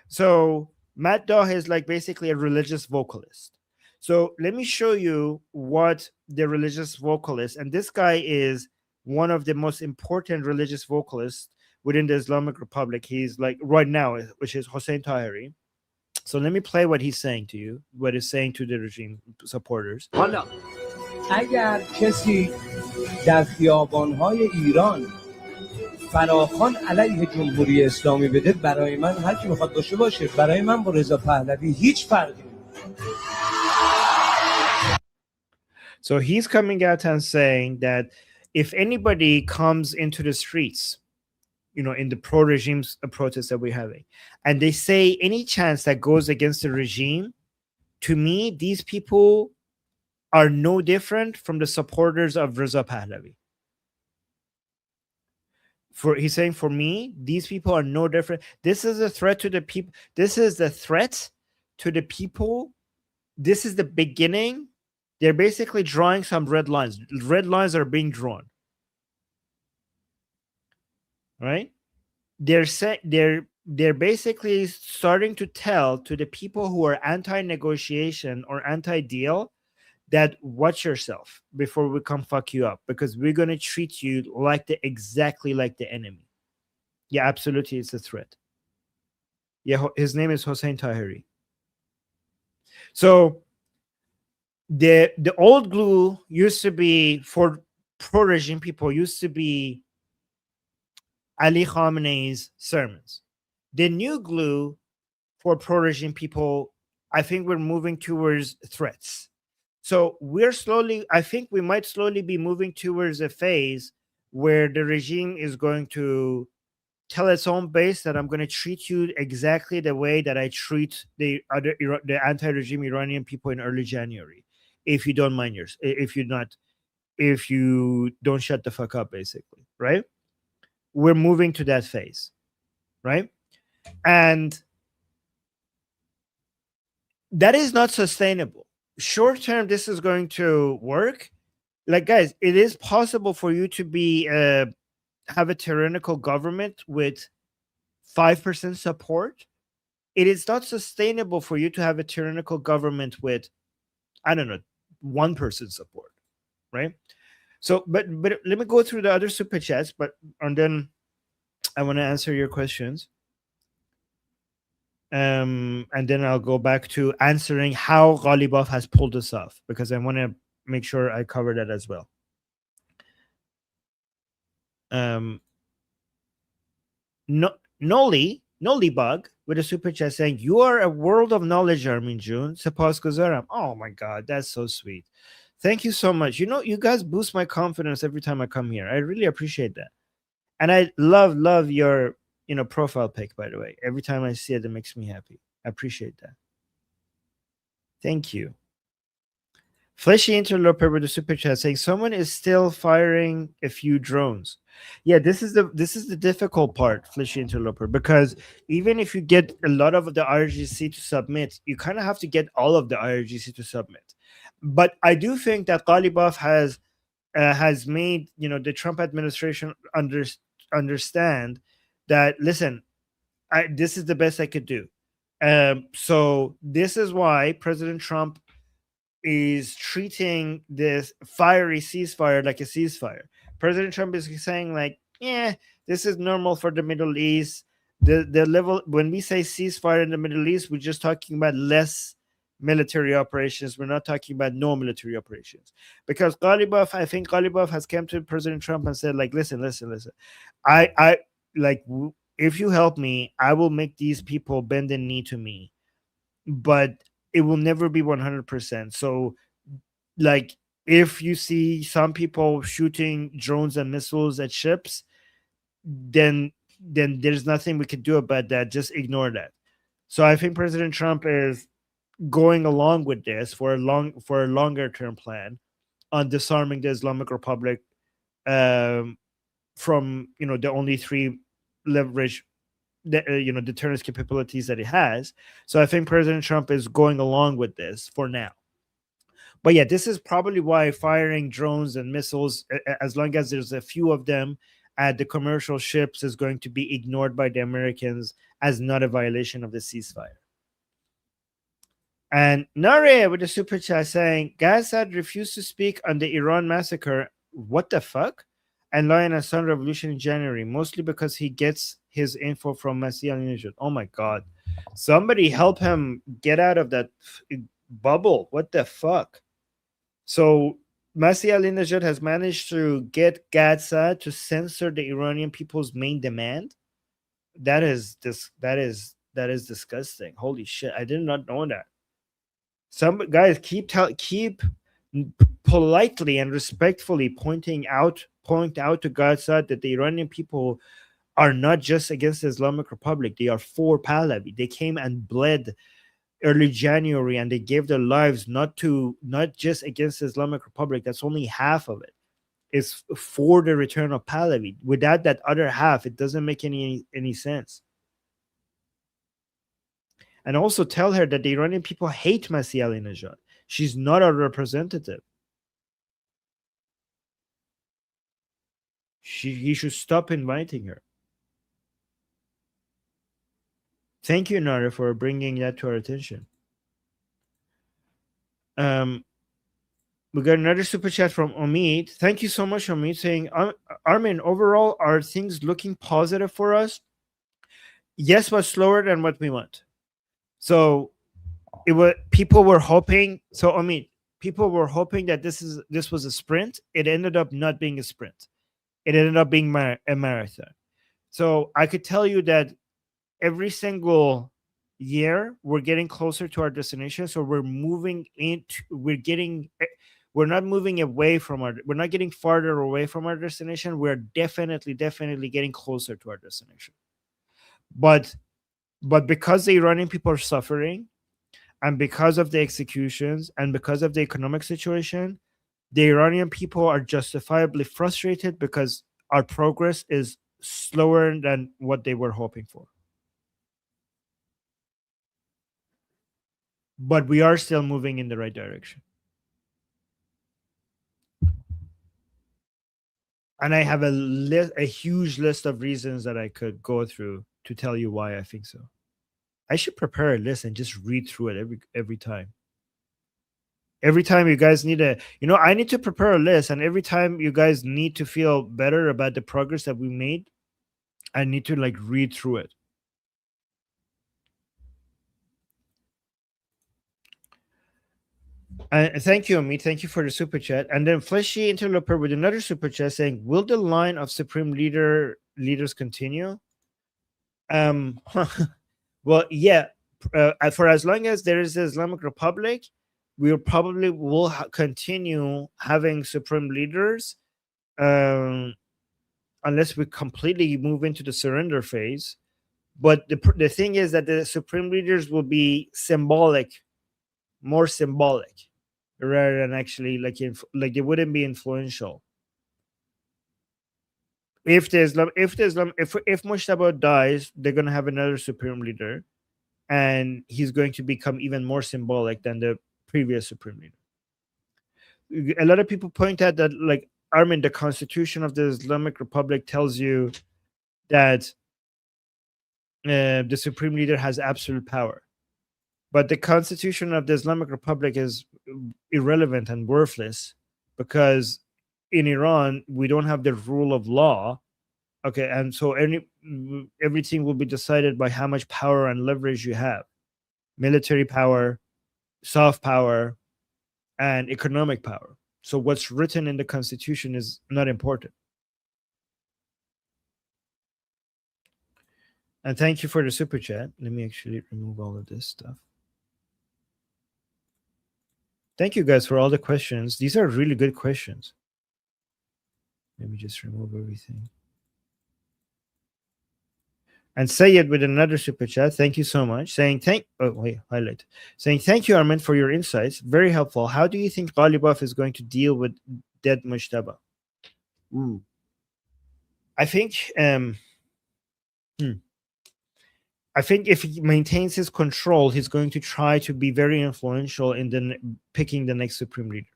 So Maddah is like basically a religious vocalist. So let me show you what the religious vocalist, and this guy is one of the most important religious vocalists within the Islamic Republic. He's like right now, which is Hossein Tahiri. So let me play what he's saying to you, what he's saying to the regime supporters. حالا اگر کسی در خیابان‌های ایران فراخوان علیه جمهوری اسلامی بده، برای من هر کی میخواد باشه باشه، برای من با رضا پهلوی هیچ فرقی نمیکنه. So he's coming out and saying that if anybody comes into the streets, in the pro-regime protests that we're having, and they say any chance that goes against the regime, to me, these people are no different from the supporters of Reza Pahlavi. He's saying, for me, these people are no different. This is a threat to the people. This is the threat to the people. This is the beginning. They're basically drawing some red lines. Red lines are being drawn. Right? They're basically starting to tell to the people who are anti-negotiation or anti-deal that watch yourself before we come fuck you up, because we're going to treat you exactly like the enemy. Yeah, absolutely, it's a threat. Yeah, his name is Hossein Tahiri. So the old glue used to be, for pro-regime people, used to be Ali Khamenei's sermons. The new glue for pro-regime people, I think we're moving towards threats. So I think we might slowly be moving towards a phase where the regime is going to tell its own base that I'm going to treat you exactly the way that I treat the anti-regime Iranian people in early January. If you don't mind if you don't shut the fuck up, basically, right? We're moving to that phase, right? And that is not sustainable. Short term, this is going to work. Like, guys, it is possible for you to be have a tyrannical government with 5% support. It is not sustainable for you to have a tyrannical government with, I don't know, 1% support, right? So, but let me go through the other super chats, but and then I want to answer your questions. And then I'll go back to answering how Ghalibaf has pulled this off, because I want to make sure I cover that as well. No, Noli Bug with a super chat saying, "You are a world of knowledge, Armin June. Suppose Guzaram." Oh my god, that's so sweet. Thank you so much. You know, you guys boost my confidence every time I come here. I really appreciate that. And I love your profile pic, by the way. Every time I see it, it makes me happy. I appreciate that. Thank you. Fleshy Interloper with a super chat saying someone is still firing a few drones. Yeah, this is the difficult part, Fleshy Interloper, because even if you get a lot of the IRGC to submit, you kind of have to get all of the IRGC to submit. But I do think that Ghalibaf has made the Trump administration understand that, listen, this is the best I could do. So this is why President Trump is treating this fiery ceasefire like a ceasefire. President Trump is saying like, yeah, this is normal for the Middle East. The level, when we say ceasefire in the Middle East, we're just talking about less military operations. We're not talking about no military operations. Because I think Ghalibaf has come to President Trump and said like, listen. I like if you help me, I will make these people bend the knee to me. But it will never be 100%. So, like, if you see some people shooting drones and missiles at ships, then there's nothing we could do about that. Just ignore that. So I think President Trump is going along with this for a longer term plan on disarming the Islamic Republic, from the only three leverage deterrence capabilities that it has. So I think President Trump is going along with this for now. But yeah, this is probably why firing drones and missiles, as long as there's a few of them at the commercial ships, is going to be ignored by the Americans as not a violation of the ceasefire. And Nare with the super chat saying, Gassad refused to speak on the Iran massacre. What the fuck? And Lion and Sun Revolution in January, mostly because he gets his info from Masih al-Nijad. Oh my god. Somebody help him get out of that bubble. What the fuck? So Masih al-Nijad has managed to get Gassad to censor the Iranian people's main demand. That is disgusting. Holy shit. I did not know that. Some guys keep politely and respectfully point out to Gaza that the Iranian people are not just against the Islamic Republic, they are for Pahlavi. They came and bled early January, and they gave their lives not just against the Islamic Republic. That's only half of it. It's for the return of Pahlavi. Without that other half, it doesn't make any sense. And also tell her that the Iranian people hate Masih al-Nijad. She's not a representative. He should stop inviting her. Thank you, Nara, for bringing that to our attention. We got another super chat from Omid. Thank you so much, Omid, saying, Armin, overall, are things looking positive for us? Yes, but slower than what we want. So people were hoping that this was a sprint. It ended up not being a sprint. It ended up being a marathon. So I could tell you that every single year we're getting closer to our destination. So we're not moving away from we're not getting farther away from our destination. We're definitely getting closer to our destination. But because the Iranian people are suffering, and because of the executions, and because of the economic situation, the Iranian people are justifiably frustrated because our progress is slower than what they were hoping for. But we are still moving in the right direction. And I have a huge list of reasons that I could go through to tell you why I think so. I should prepare a list and just read through it every time. Every time you guys need a, I need to prepare a list, and every time you guys need to feel better about the progress that we made, I need to like read through it. Thank you, Amit. Thank you for the super chat. And then Fleshy Interloper with another super chat saying, "Will the line of supreme leaders continue?" Um, well, yeah. For as long as there is the Islamic Republic, we probably will continue having supreme leaders, um, unless we completely move into the surrender phase. But the thing is that the supreme leaders will be symbolic, more symbolic, rather than actually like they wouldn't be influential. If Mushtaba dies, they're gonna have another supreme leader, and he's going to become even more symbolic than the previous supreme leader. A lot of people point out that, like, Armin, the constitution of the Islamic Republic tells you that the supreme leader has absolute power, but the constitution of the Islamic Republic is irrelevant and worthless, because in Iran we don't have the rule of law. Okay, and so everything will be decided by how much power and leverage you have: military power, soft power, and economic power. So what's written in the constitution is not important. And thank you for the super chat. Let me actually remove all of this stuff. Thank you guys for all the questions. These are really good questions. Let me just remove everything. And Sayed with another super chat. Thank you so much. Saying highlight. Saying thank you, Armin, for your insights. Very helpful. How do you think Ghalibaf is going to deal with dead Mushtaba? I think I think if he maintains his control, he's going to try to be very influential in picking the next supreme leader.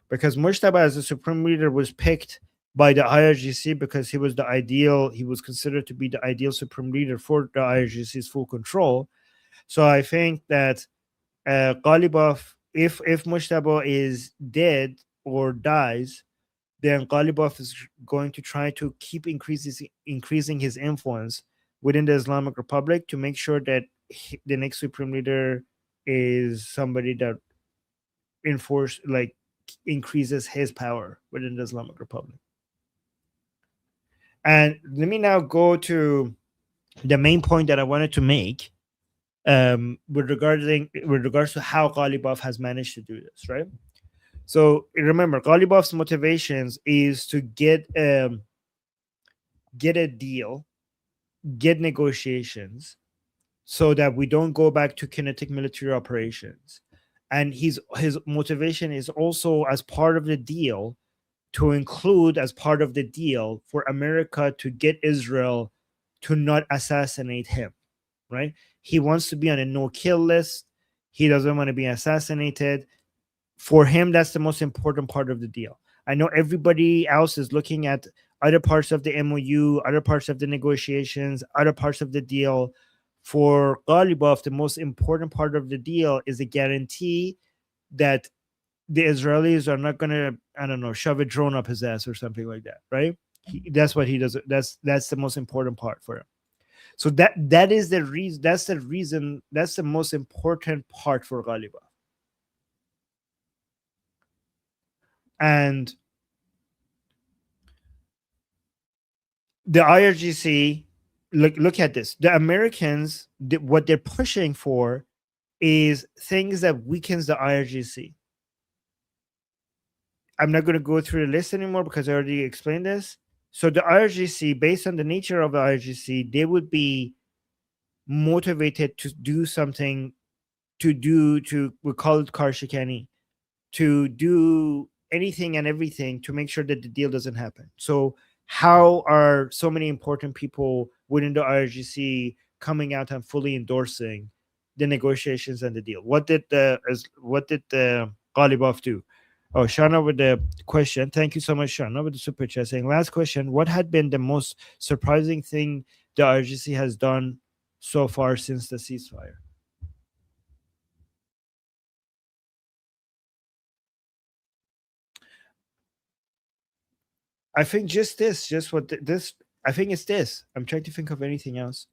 Because Mushtaba as a supreme leader was picked by the IRGC because he was considered to be the ideal supreme leader for the IRGC's full control. So I think that Ghalibaf, if Mushtaba is dead or dies, then Ghalibaf is going to try to keep increasing his influence within the Islamic Republic to make sure that the next supreme leader is somebody that increases his power within the Islamic Republic. And let me now go to the main point that I wanted to make, with regards to how Ghalibaf has managed to do this, right? So remember, Ghalibaf's motivations is to get a deal, get negotiations, so that we don't go back to kinetic military operations. And his motivation is also, as part of the deal, to include as part of the deal for America to get Israel to not assassinate him, right? He wants to be on a no-kill list. He doesn't want to be assassinated. For him, that's the most important part of the deal. I know everybody else is looking at other parts of the MOU, other parts of the negotiations, other parts of the deal. For Ghalibaf, the most important part of the deal is a guarantee that the Israelis are not going to, I don't know, shove a drone up his ass or something like that, right? That's what he does. That's the most important part for him. So that is the reason. That's the reason. That's the most important part for Ghalibaf. And the IRGC, look at this. The Americans, what they're pushing for is things that weakens the IRGC. I'm not going to go through the list anymore because I already explained this. So the IRGC, based on the nature of the IRGC, they would be motivated to do something, we call it Karshikani, to do anything and everything to make sure that the deal doesn't happen. So how are so many important people within the IRGC coming out and fully endorsing the negotiations and the deal? What did the Ghalibaf do? Oh, Shana with the question. Thank you so much, Shana, with the super chat saying, last question, what had been the most surprising thing the IRGC has done so far since the ceasefire? I think just this, just what this. I think it's this. I'm trying to think of anything else.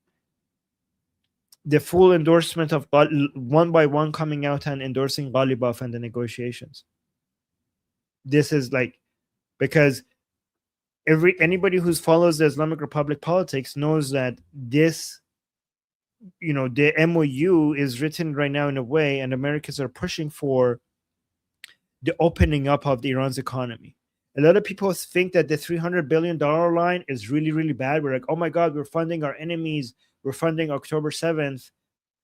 The full endorsement of one by one coming out and endorsing Ghalibaf and the negotiations. This is like, because anybody who follows the Islamic Republic politics knows that this, the MOU is written right now in a way, and Americans are pushing for the opening up of the Iran's economy. A lot of people think that the $300 billion line is really, really bad. We're like, oh my God, we're funding our enemies. We're funding October 7th.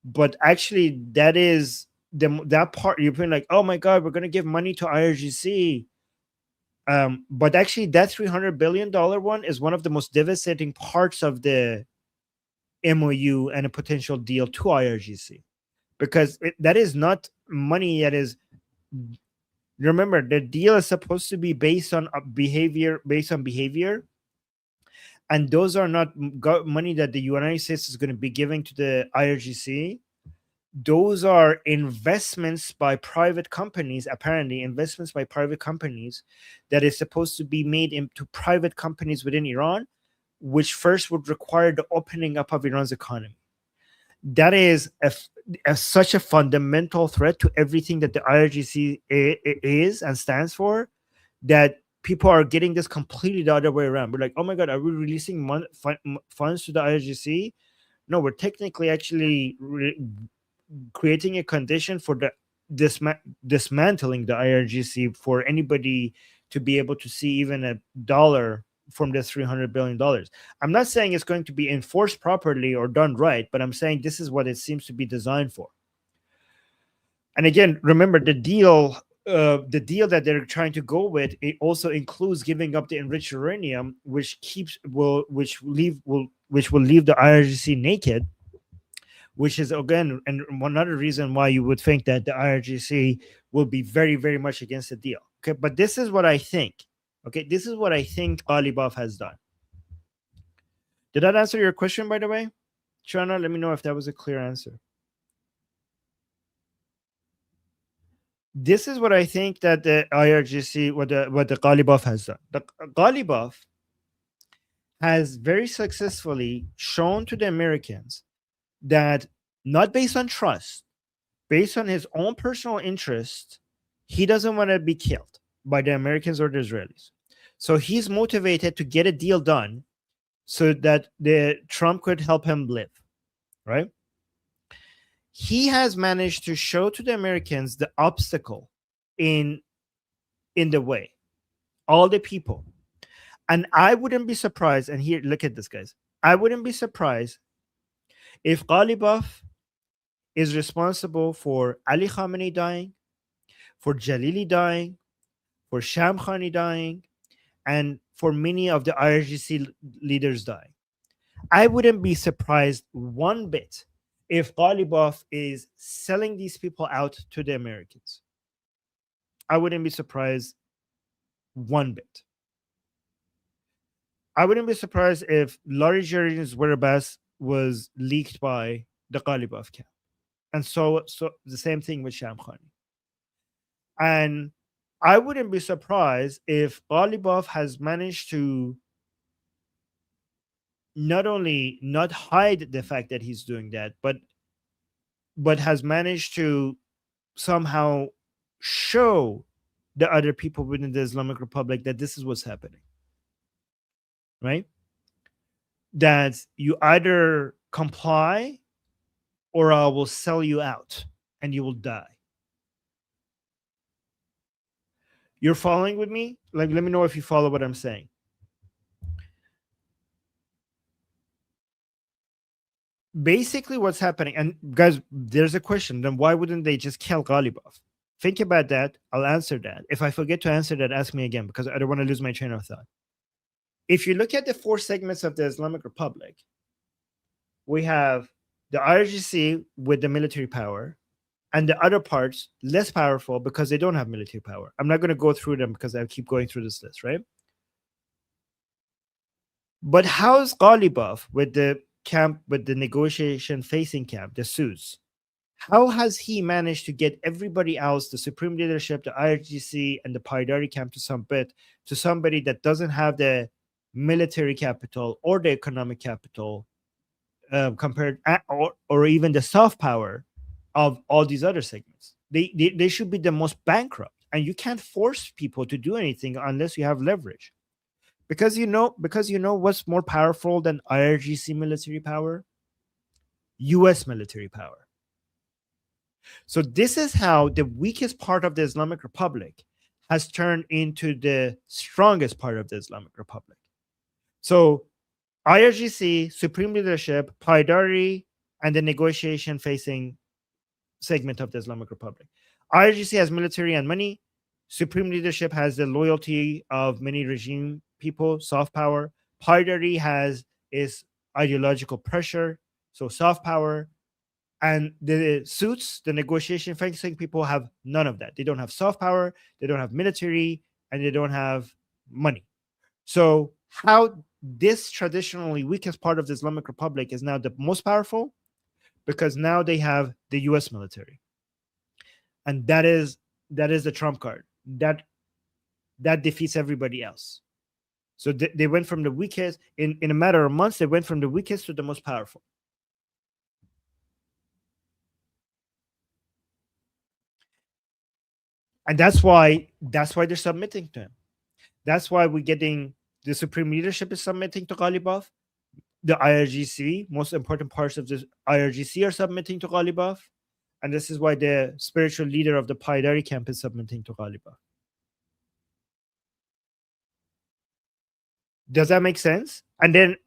But actually, that is that part. You're being like, oh my God, we're going to give money to IRGC. But actually, that $300 billion one is one of the most devastating parts of the MOU and a potential deal to IRGC, because that is not money that is. Remember, the deal is supposed to be based on behavior, and those are not money that the United States is going to be giving to the IRGC. Those are investments by private companies, apparently investments by private companies that is supposed to be made into private companies within Iran, which first would require the opening up of Iran's economy. That is such a fundamental threat to everything that the IRGC is and stands for, that people are getting this completely the other way around. We're like, oh my God, are we releasing funds to the IRGC? No, we're technically actually creating a condition for the dismantling the IRGC for anybody to be able to see even a dollar from the $300 billion. I'm not saying it's going to be enforced properly or done right, but I'm saying this is what it seems to be designed for. And again, remember the deal that they're trying to go with, it also includes giving up the enriched uranium, which will leave the IRGC naked, which is again and another reason why you would think that the IRGC will be very, very much against the deal. Okay, but this is what I think. Okay, this is what I think Ghalibaf has done. Did that answer your question, by the way? Shana, let me know if that was a clear answer. This is what I think that the IRGC, what the Ghalibaf has done. The Ghalibaf has very successfully shown to the Americans that, not based on trust, based on his own personal interest, he doesn't want to be killed by the Americans or the Israelis. So he's motivated to get a deal done so that the Trump could help him live, right? He has managed to show to the Americans the obstacle in the way, all the people. And I wouldn't be surprised, and here, look at this, guys. I wouldn't be surprised if Ghalibaf is responsible for Ali Khamenei dying, for Jalili dying, for Shamkhani dying, and for many of the IRGC leaders dying. I wouldn't be surprised one bit if Ghalibaf is selling these people out to the Americans. I wouldn't be surprised one bit. I wouldn't be surprised if Larry Jerian's whereabouts was leaked by the Ghalibaf camp. And so the same thing with Shamkhani. And I wouldn't be surprised if Ghalibaf has managed to not only not hide the fact that he's doing that, but has managed to somehow show the other people within the Islamic Republic that this is what's happening. Right? That you either comply or I will sell you out and you will die. You're following with me? Like, let me know if you follow what I'm saying. Basically, what's happening, and guys, there's a question, then why wouldn't they just kill Ghalibaf? Think about that. I'll answer that. If I forget to answer that, ask me again, because I don't want to lose my train of thought. If you look at the four segments of the Islamic Republic, we have the IRGC with the military power, and the other parts less powerful because they don't have military power. I'm not going to go through them because I keep going through this list, right? But how's Ghalibaf with the camp, with the negotiation facing camp, the Sus? How has he managed to get everybody else, the supreme leadership, the IRGC, and the Paidari camp to submit to somebody that doesn't have the military capital or the economic capital compared, or even the soft power of all these other segments? They should be the most bankrupt, and you can't force people to do anything unless you have leverage. Because you know what's more powerful than IRGC military power? US military power. So this is how the weakest part of the Islamic Republic has turned into the strongest part of the Islamic Republic. So IRGC, supreme leadership, Paidari, and the negotiation facing segment of the Islamic Republic. IRGC has military and money. Supreme leadership has the loyalty of many regime people, soft power. Paidari has is ideological pressure, so soft power. And the suits, the negotiation facing people have none of that. They don't have soft power, they don't have military, and they don't have money. So how this traditionally weakest part of the Islamic Republic is now the most powerful? Because now they have the US military. And that is the trump card. That defeats everybody else. So they went from the weakest in a matter of months, they went from the weakest to the most powerful. And that's why they're submitting to him. That's why we're getting the supreme leadership is submitting to Ghalibaf. The IRGC, most important parts of the IRGC are submitting to Ghalibaf. And this is why the spiritual leader of the Paidari camp is submitting to Ghalibaf. Does that make sense? And then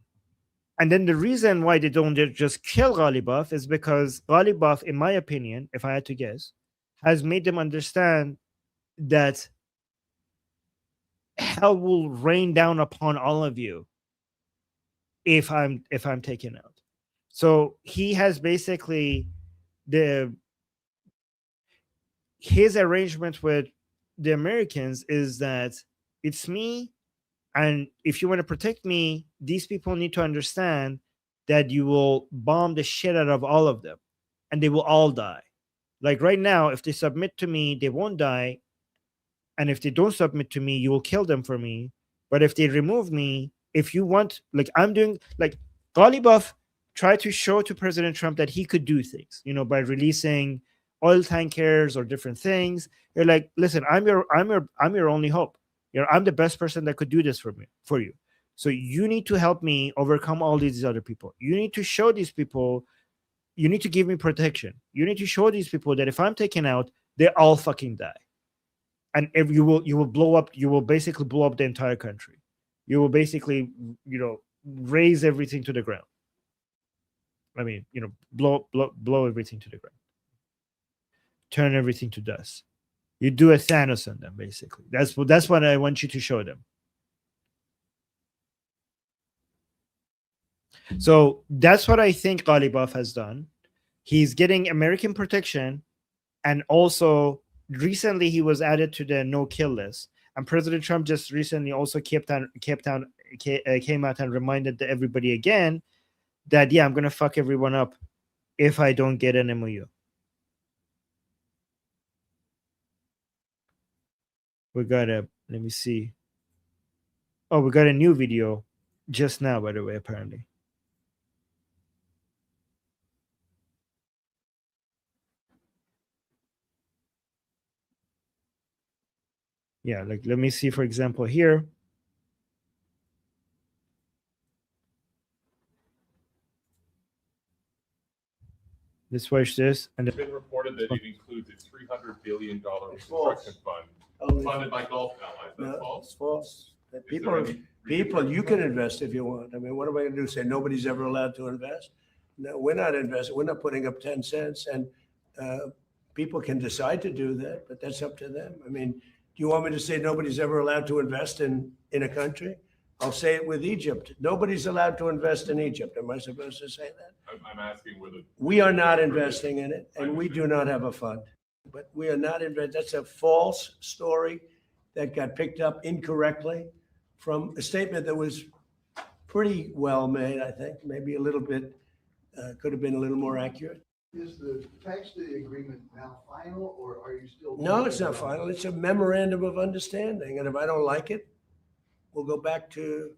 the reason why they don't just kill Ghalibaf is because Ghalibaf, in my opinion, if I had to guess, has made them understand that hell will rain down upon all of you if I'm taken out. So he has basically his arrangement with the Americans is that it's me, and if you want to protect me, these people need to understand that you will bomb the shit out of all of them and they will all die. Like right now, if they submit to me, they won't die. And if they don't submit to me, you will kill them for me. But if they remove me, if you want, like I'm doing, like Ghalibaf tried to show to President Trump that he could do things, by releasing oil tankers or different things. You're like, listen, I'm your only hope. I'm the best person that could do this for you. So you need to help me overcome all these other people. You need to show these people, you need to give me protection. You need to show these people that if I'm taken out, they all fucking die. And if you will blow up, you will basically blow up the entire country. You will basically, raise everything to the ground. I mean, blow everything to the ground. Turn everything to dust. You do a Thanos on them, basically. That's what I want you to show them. So that's what I think Ghalibaf has done. He's getting American protection, and also recently he was added to the no-kill list. And President Trump just recently also came out and reminded everybody again that, yeah, I'm going to fuck everyone up if I don't get an MOU. We got let me see. Oh, we got a new video just now, by the way, apparently. Yeah, like let me see, for example, here. Let's watch this. And it's been reported that it includes a $300 billion reconstruction fund funded by Gulf allies. That's false. It's false. People, you can invest if you want. I mean, what am I going to do? Say nobody's ever allowed to invest? No, we're not investing. We're not putting up 10 cents. And people can decide to do that, but that's up to them. I mean, do you want me to say nobody's ever allowed to invest in a country? I'll say it with Egypt. Nobody's allowed to invest in Egypt. Am I supposed to say that? I'm asking whether we are not investing in it, and we do not have a fund. But we are not investing. That's a false story that got picked up incorrectly from a statement that was pretty well made, I think. Maybe a little bit, could have been a little more accurate. Is the text of the agreement now final, or are you still? No, it's not final. It's a memorandum of understanding. And if I don't like it, we'll go back to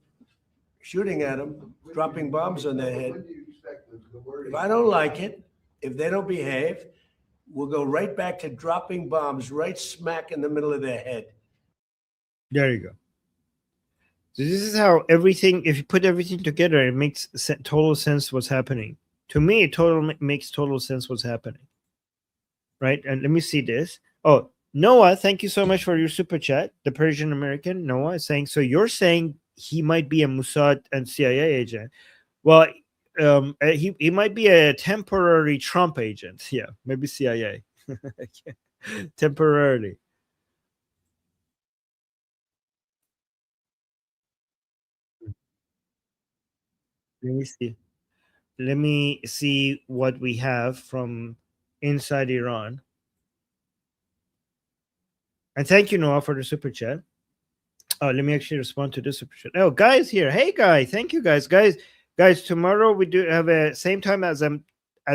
shooting at them, dropping bombs on their head. When do you expect the word? If I don't like it, if they don't behave, we'll go right back to dropping bombs right smack in the middle of their head. There you go. So this is how everything, if you put everything together, it makes total sense what's happening. To me, it makes total sense what's happening. Right? And let me see this. Oh, Noah, thank you so much for your super chat. The Persian American, Noah, is saying, so you're saying he might be a Mossad and CIA agent. Well, he might be a temporary Trump agent. Yeah, maybe CIA. Temporarily. Let me see. Let me see what we have from inside Iran. And thank you, Noah, for the super chat. Oh, let me actually respond to this super chat. Oh, guys here. Hey, guy. Thank you, guys. Guys, tomorrow we do have a same time as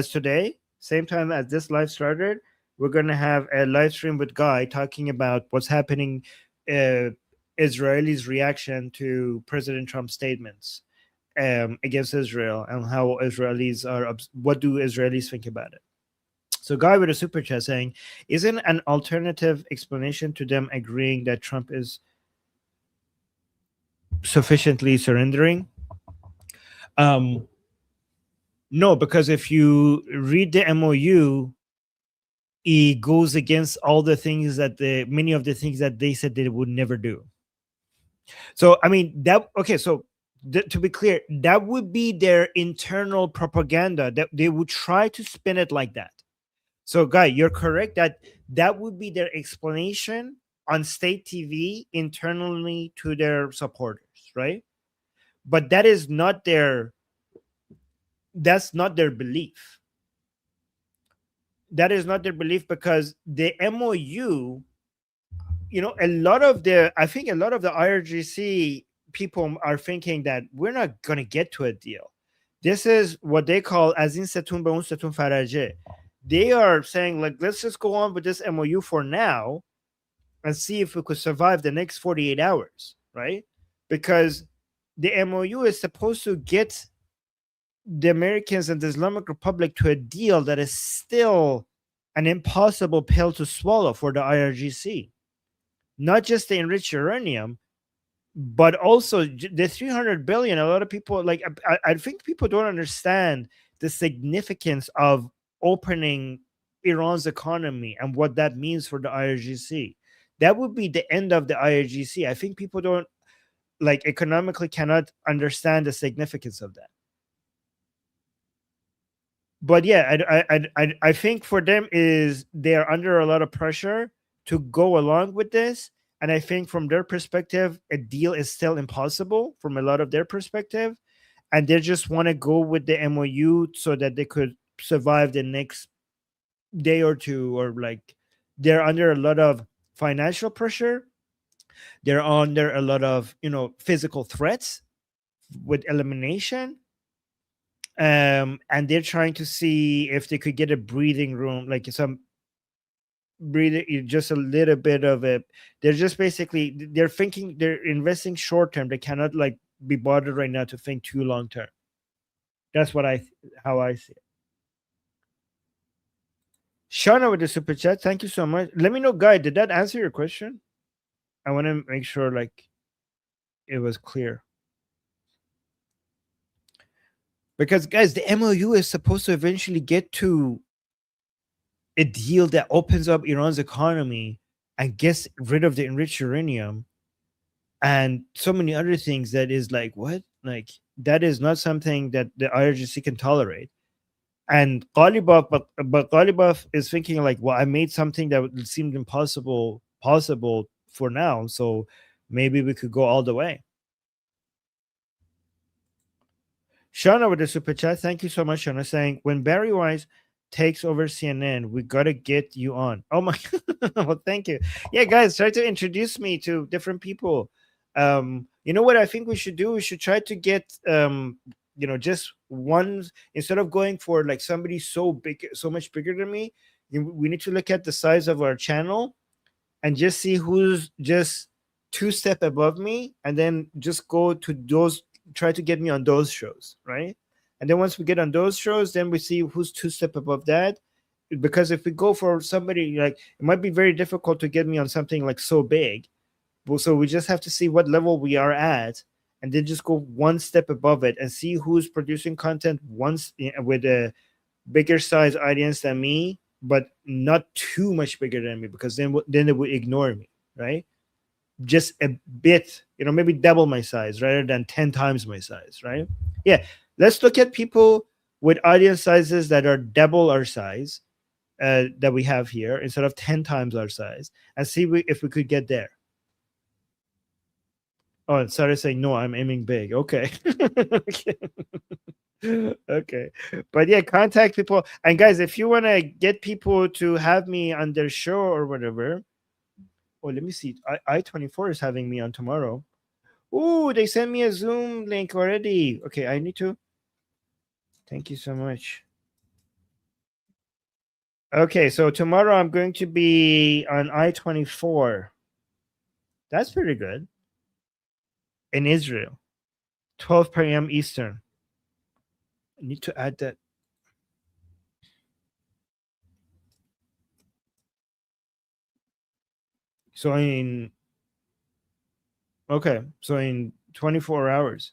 today, same time as this live started. We're gonna have a live stream with Guy talking about what's happening, Israelis' reaction to President Trump's statements against Israel, and how Israelis are. What do Israelis think about it? So, Guy with a super chat saying, "Isn't an alternative explanation to them agreeing that Trump is sufficiently surrendering?" No, because if you read the MOU, it goes against all the things that many of the things that they said they would never do. So, I mean, so to be clear, that would be their internal propaganda, that they would try to spin it like that. So, Guy, you're correct that would be their explanation on state TV internally to their supporters, right? But that's not their belief. That is not their belief, because the MOU, I think a lot of the IRGC people are thinking that we're not going to get to a deal. This is what they call azin setun be un setun faraje. They are saying, like, let's just go on with this MOU for now and see if we could survive the next 48 hours, right? Because the MOU is supposed to get the Americans and the Islamic Republic to a deal that is still an impossible pill to swallow for the IRGC. Not just the enriched uranium, but also the 300 billion. A lot of people, like, I think people don't understand the significance of opening Iran's economy and what that means for the IRGC. That would be the end of the IRGC. I think people don't, like, economically cannot understand the significance of that. But yeah, I think for them is they're under a lot of pressure to go along with this. And I think from their perspective, a deal is still impossible from a lot of their perspective. And they just want to go with the MOU so that they could survive the next day or two, or like they're under a lot of financial pressure. They're under a lot of, physical threats with elimination. And they're trying to see if they could get a breathing room, like some breathing, just a little bit of it. They're just basically, they're thinking, they're investing short term. They cannot, like, be bothered right now to think too long term. That's how I see it. Shauna with the super chat, thank you so much. Let me know, Guy, did that answer your question? I want to make sure, like, it was clear. Because, guys, the MOU is supposed to eventually get to a deal that opens up Iran's economy and gets rid of the enriched uranium and so many other things that is like, what? Like, that is not something that the IRGC can tolerate. And Ghalibaf, but Ghalibaf is thinking, like, well, I made something that seemed possible for now, so maybe we could go all the way. Shauna with the super chat, thank you so much, Shauna, saying, when Barry Weiss takes over CNN, we gotta get you on. Oh my well, thank you. Yeah, guys, try to introduce me to different people. You know what I think we should do? We should try to get just one, instead of going for like somebody so big, so much bigger than me. We need to look at the size of our channel and just see who's just 2 step above me, and then just go to those, try to get me on those shows, right? And then once we get on those shows, then we see who's 2 step above that. Because if we go for somebody like, it might be very difficult to get me on something like so big. So we just have to see what level we are at, and then just go 1 step above it and see who's producing content once with a bigger size audience than me, but not too much bigger than me, because then they would ignore me, right? Just a bit, maybe double my size rather than 10 times my size, right? Yeah, let's look at people with audience sizes that are double our size, that we have here, instead of 10 times our size, and see if we could get there. Oh, and Sarah saying, no, I'm aiming big. Okay. Okay. Okay. But yeah, contact people. And guys, if you want to get people to have me on their show or whatever. Oh, let me see. I-24 is having me on tomorrow. Oh, they sent me a Zoom link already. Okay, I need to. Thank you so much. Okay, so tomorrow I'm going to be on I-24. That's pretty good. In Israel, 12 p.m. Eastern. I need to add that. So in 24 hours.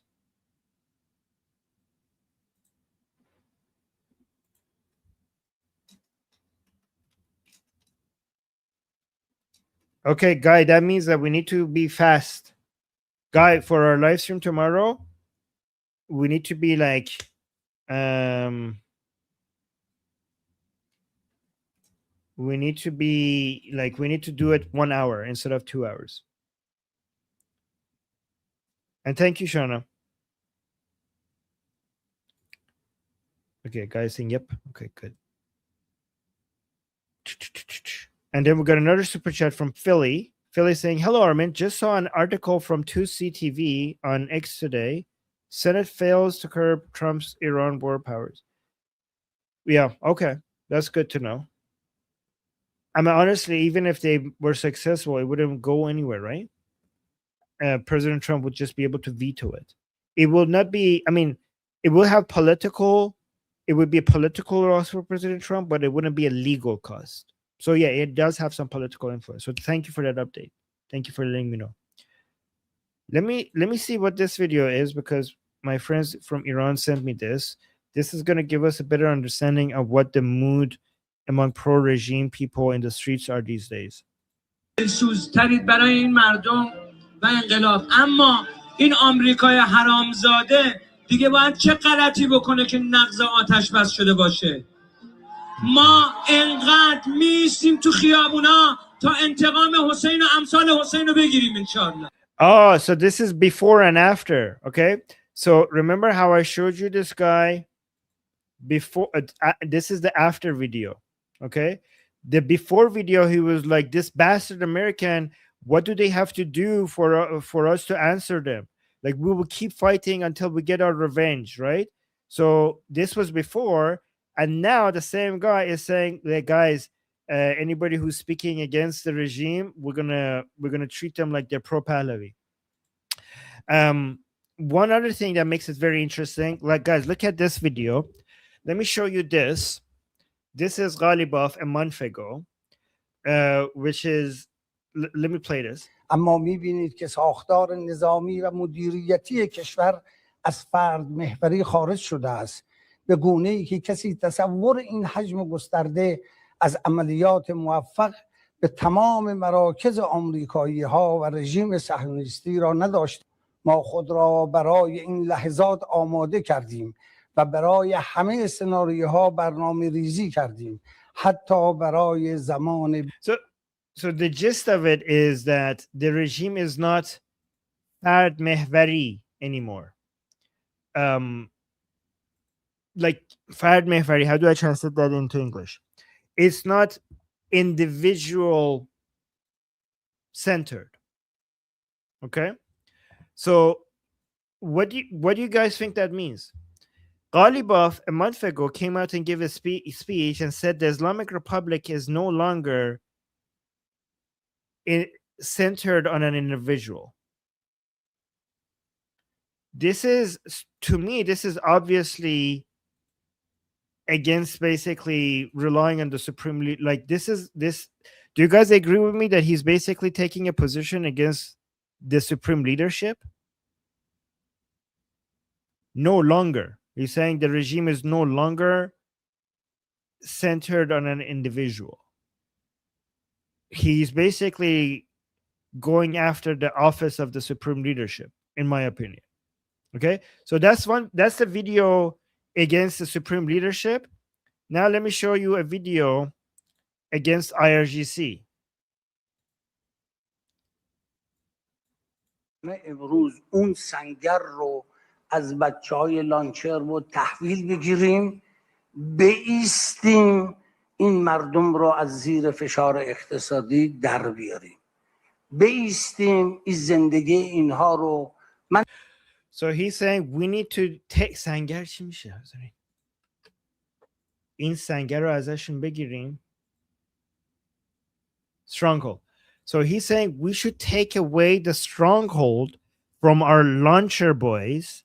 Okay, Guy, that means that we need to be fast. Guy, for our live stream tomorrow, we need to be like, we need to do it 1 hour instead of 2 hours. And thank you, Shauna. Okay, guys saying yep. Okay, good. And then we got another super chat from Philly. Philly saying, hello, Armin. Just saw an article from 2CTV on X today. Senate fails to curb Trump's Iran war powers. Yeah, okay. That's good to know. I mean, honestly, even if they were successful, it wouldn't go anywhere, right? President Trump would just be able to veto it. It will not be, I mean, it will have it would be a political loss for President Trump, but it wouldn't be a legal cost. So yeah, it does have some political influence. So thank you for that update. Thank you for letting me know. Let me see what this video is, because my friends from Iran sent me this. This is going to give us a better understanding of what the mood among pro-regime people in the streets are these days. سوزترید برای این مردم و انقلاب. اما این آمریکای حرامزاده دیگه باید چه غلطی بکنه که نقض آتش بس شده باشه؟ ما انقدر میستیم تو خیابونا تا انتقام حسین و امثال حسین رو بگیریم انشالله. Oh, so this is before and after. Okay, so remember how I showed you this guy before? This is the after video. Okay, the before video, he was like, this bastard American, what do they have to do for us to answer them? Like, we will keep fighting until we get our revenge, right? So this was before, and now the same guy is saying that, guys, anybody who's speaking against the regime, we're gonna treat them like they're pro-Pahlavi. One other thing that makes it very interesting, like, guys, look at this video. Let me show you this. This is Ghalibaf a month ago, which is, let me play this. اما می‌بینید که ساختار نظامی و مدیریتی کشور از فرد محوری خارج شده است، به گونه‌ای که کسی تصور این حجم گسترده از عملیات موفق به تمام مراکز آمریکایی‌ها و رژیم صهیونیستی را نداشت. ما خود را برای این لحظات آماده کردیم و برای همه سناریوها برنامه‌ریزی کردیم، حتی برای زمان. So the gist of it is that the regime is not Fard Mehvari anymore. Like Fard Mehvari, how do I translate that into English? It's not individual centered. Okay, so what do you guys think that means? Ghalibaf, a month ago, came out and gave a speech and said the Islamic Republic is no longer centered on an individual. This is, to me, this is obviously against basically relying on the supreme leader. Like this. Do you guys agree with me that he's basically taking a position against the supreme leadership? No longer. He's saying the regime is no longer centered on an individual. He's basically going after the office of the supreme leadership, in my opinion. Okay, so that's the video against the supreme leadership. Now let me show you a video against IRGC. امروز اون سنگر رو از بچهای لانچر رو تحویل بگیریم، بایستیم این مردم رو از زیر فشار اقتصادی در بیاریم، بایستیم این زندگی اینها رو. So he's saying we need to take سنگر چی میشه؟ این سنگر رو ازشون بگیریم. Stronghold. So he's saying we should take away the stronghold from our launcher boys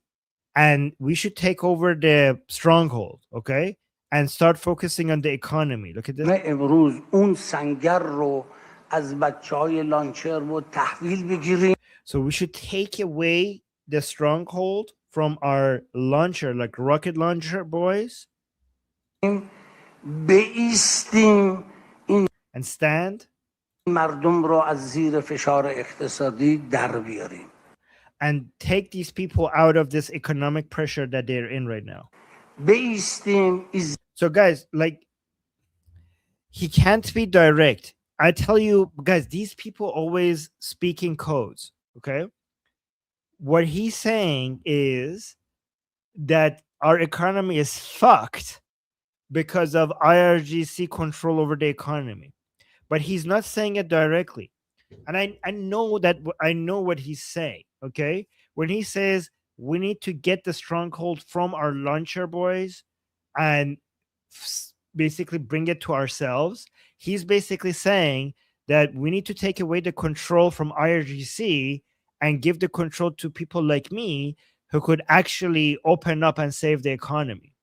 and we should take over the stronghold, okay? And start focusing on the economy. Look at this. امروز اون سنگر رو از بچهای لانچر رو تحویل بگیریم. So we should take away the stronghold from our launcher, like rocket launcher boys. بایستیم این and stand مردم رو از زیر فشار اقتصادی در بیاریم. And take these people out of this economic pressure that they're in right now. بایستیم. So guys, like, he can't be direct. I tell you, guys, these people always speak in codes, okay? What he's saying is that our economy is fucked because of IRGC control over the economy. But he's not saying it directly. And I know that I know what he's saying, okay? When he says we need to get the stronghold from our launcher boys and basically bring it to ourselves, he's basically saying that we need to take away the control from IRGC and give the control to people like me who could actually open up and save the economy.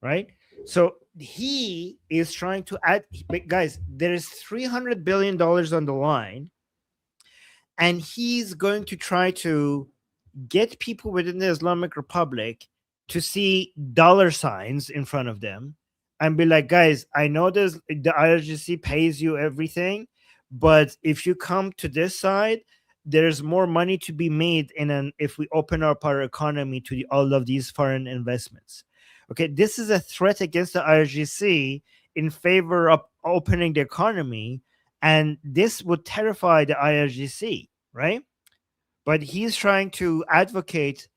Right? So he is trying to add, but guys, there is $300 billion on the line, and he's going to try to get people within the Islamic Republic to see dollar signs in front of them and be like, guys, I know the IRGC pays you everything, but if you come to this side, there's more money to be made if we open up our economy to all of these foreign investments. Okay, this is a threat against the IRGC in favor of opening the economy, and this would terrify the IRGC, right? But he's trying to advocate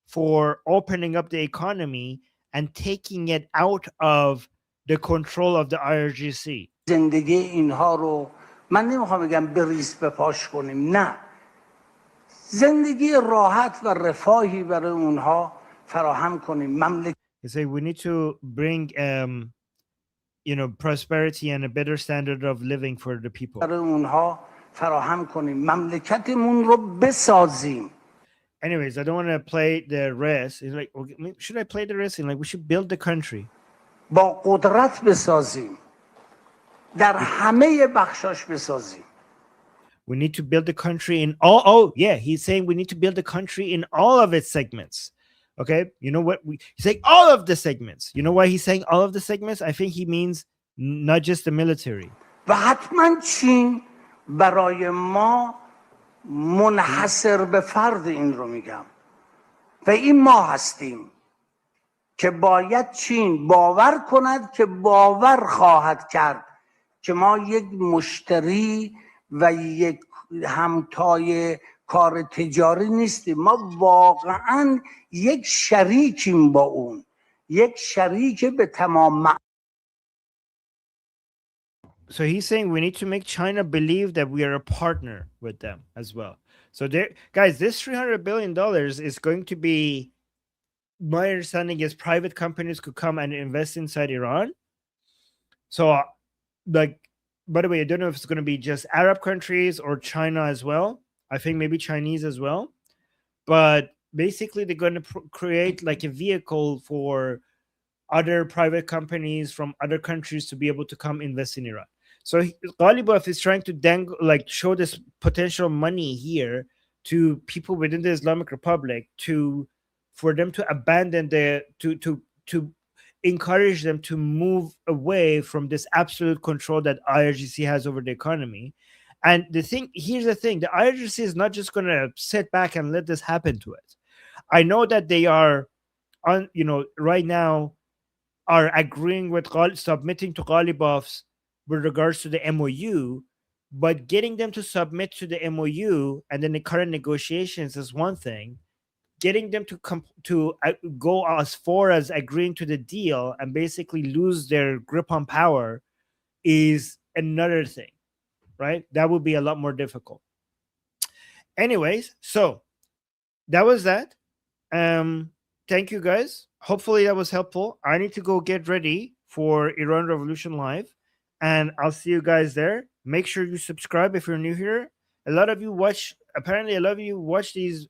for opening up the economy and taking it out of the control of the IRGC. زندگی اینها رو من نمیخوام بگم بریز بپاش کنیم، نه، زندگی راحت و رفاهی برای اونها فراهم کنیم. مملکت He said we need to bring prosperity and a better standard of living for the people. برای اونها فراهم کنیم، مملکتمون رو بسازیم. Anyways, I don't want to play the rest. He's like, okay, should I play the rest? And like, we should build the country. با قدرت بسازیم، در همه بخشاش بسازیم. We need to build the country in all. Oh yeah, he's saying we need to build the country in all of its segments. Okay, you know what? He's saying all of the segments. You know why he's saying all of the segments? I think he means not just the military. و حتما چین برای ما منحصر به فرد این رو میگم و این ما هستیم که باید چین باور کند که باور خواهد کرد که ما یک مشتری و یک همتای کار تجاری نیستیم، ما واقعا یک شریکیم با اون، یک شریک به تمام. So he's saying we need to make China believe that we are a partner with them as well. So there, guys, this $300 billion is going to be, my understanding is private companies could come and invest inside Iran. So, like, by the way, I don't know if it's going to be just Arab countries or China as well. I think maybe Chinese as well. But basically, they're going to create like a vehicle for other private companies from other countries to be able to come invest in Iran. So Ghalibaf is trying to show this potential money here to people within the Islamic Republic for them to abandon to encourage them to move away from this absolute control that IRGC has over the economy. And here's the thing, the IRGC is not just going to sit back and let this happen to it. I know that they are right now are agreeing with submitting to Ghalibaf's with regards to the MOU, but getting them to submit to the MOU and then the current negotiations is one thing. Getting them to go as far as agreeing to the deal and basically lose their grip on power is another thing, right? That would be a lot more difficult. Anyways, so that was that. Thank you guys. Hopefully that was helpful. I need to go get ready for Iran Revolution Live, and I'll see you guys there. Make sure you subscribe if you're new here. Apparently a lot of you watch these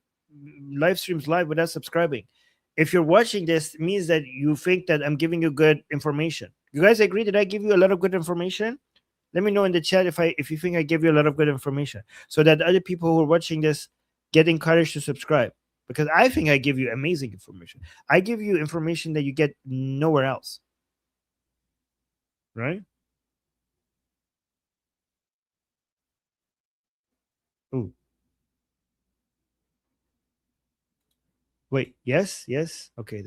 live streams live without subscribing. If you're watching this, it means that you think that I'm giving you good information. You guys agree that I give you a lot of good information? Let me know in the chat if you think I give you a lot of good information, so that other people who are watching this get encouraged to subscribe. Because I think I give you amazing information. I give you information that you get nowhere else. Right? Ooh. Wait, yes. Okay,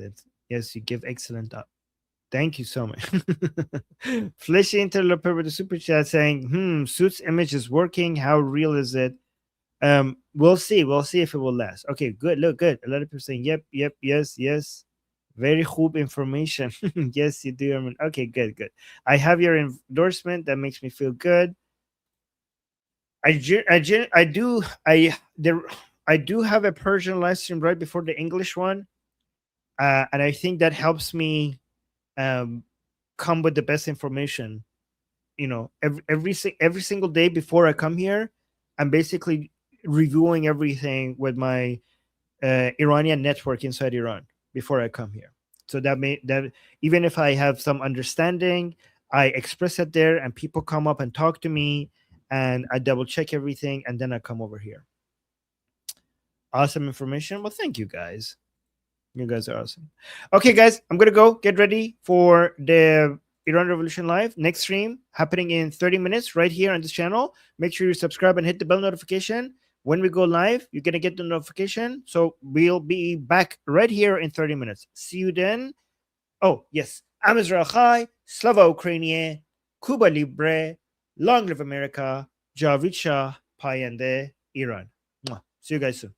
yes, you give excellent up. Thank you so much. Fleshy Interloper with the super chat saying, Suit's image is working. How real is it? We'll see if it will last. Okay, good. Look, good. A lot of people saying yep, yes. Very khoob information. Yes, you do. Okay, good. I have your endorsement. That makes me feel good. I do have a Persian live stream right before the English one, and I think that helps me come with the best information. Every single day before I come here, I'm basically reviewing everything with my Iranian network inside Iran before I come here. So that even if I have some understanding, I express it there, and people come up and talk to me, and I double check everything, and then I come over here. Awesome information. Well, thank you guys. You guys are awesome. Okay, guys, I'm gonna go get ready for the Iran Revolution Live next stream happening in 30 minutes right here on this channel. Make sure you subscribe and hit the bell notification. When we go live, you're going to get the notification. So we'll be back right here in 30 minutes. See you then. Oh, yes. I'm Israel Chai, Slava Ukraine, Cuba Libre, Long Live America, Javid Shah, Payende, Iran. See you guys soon.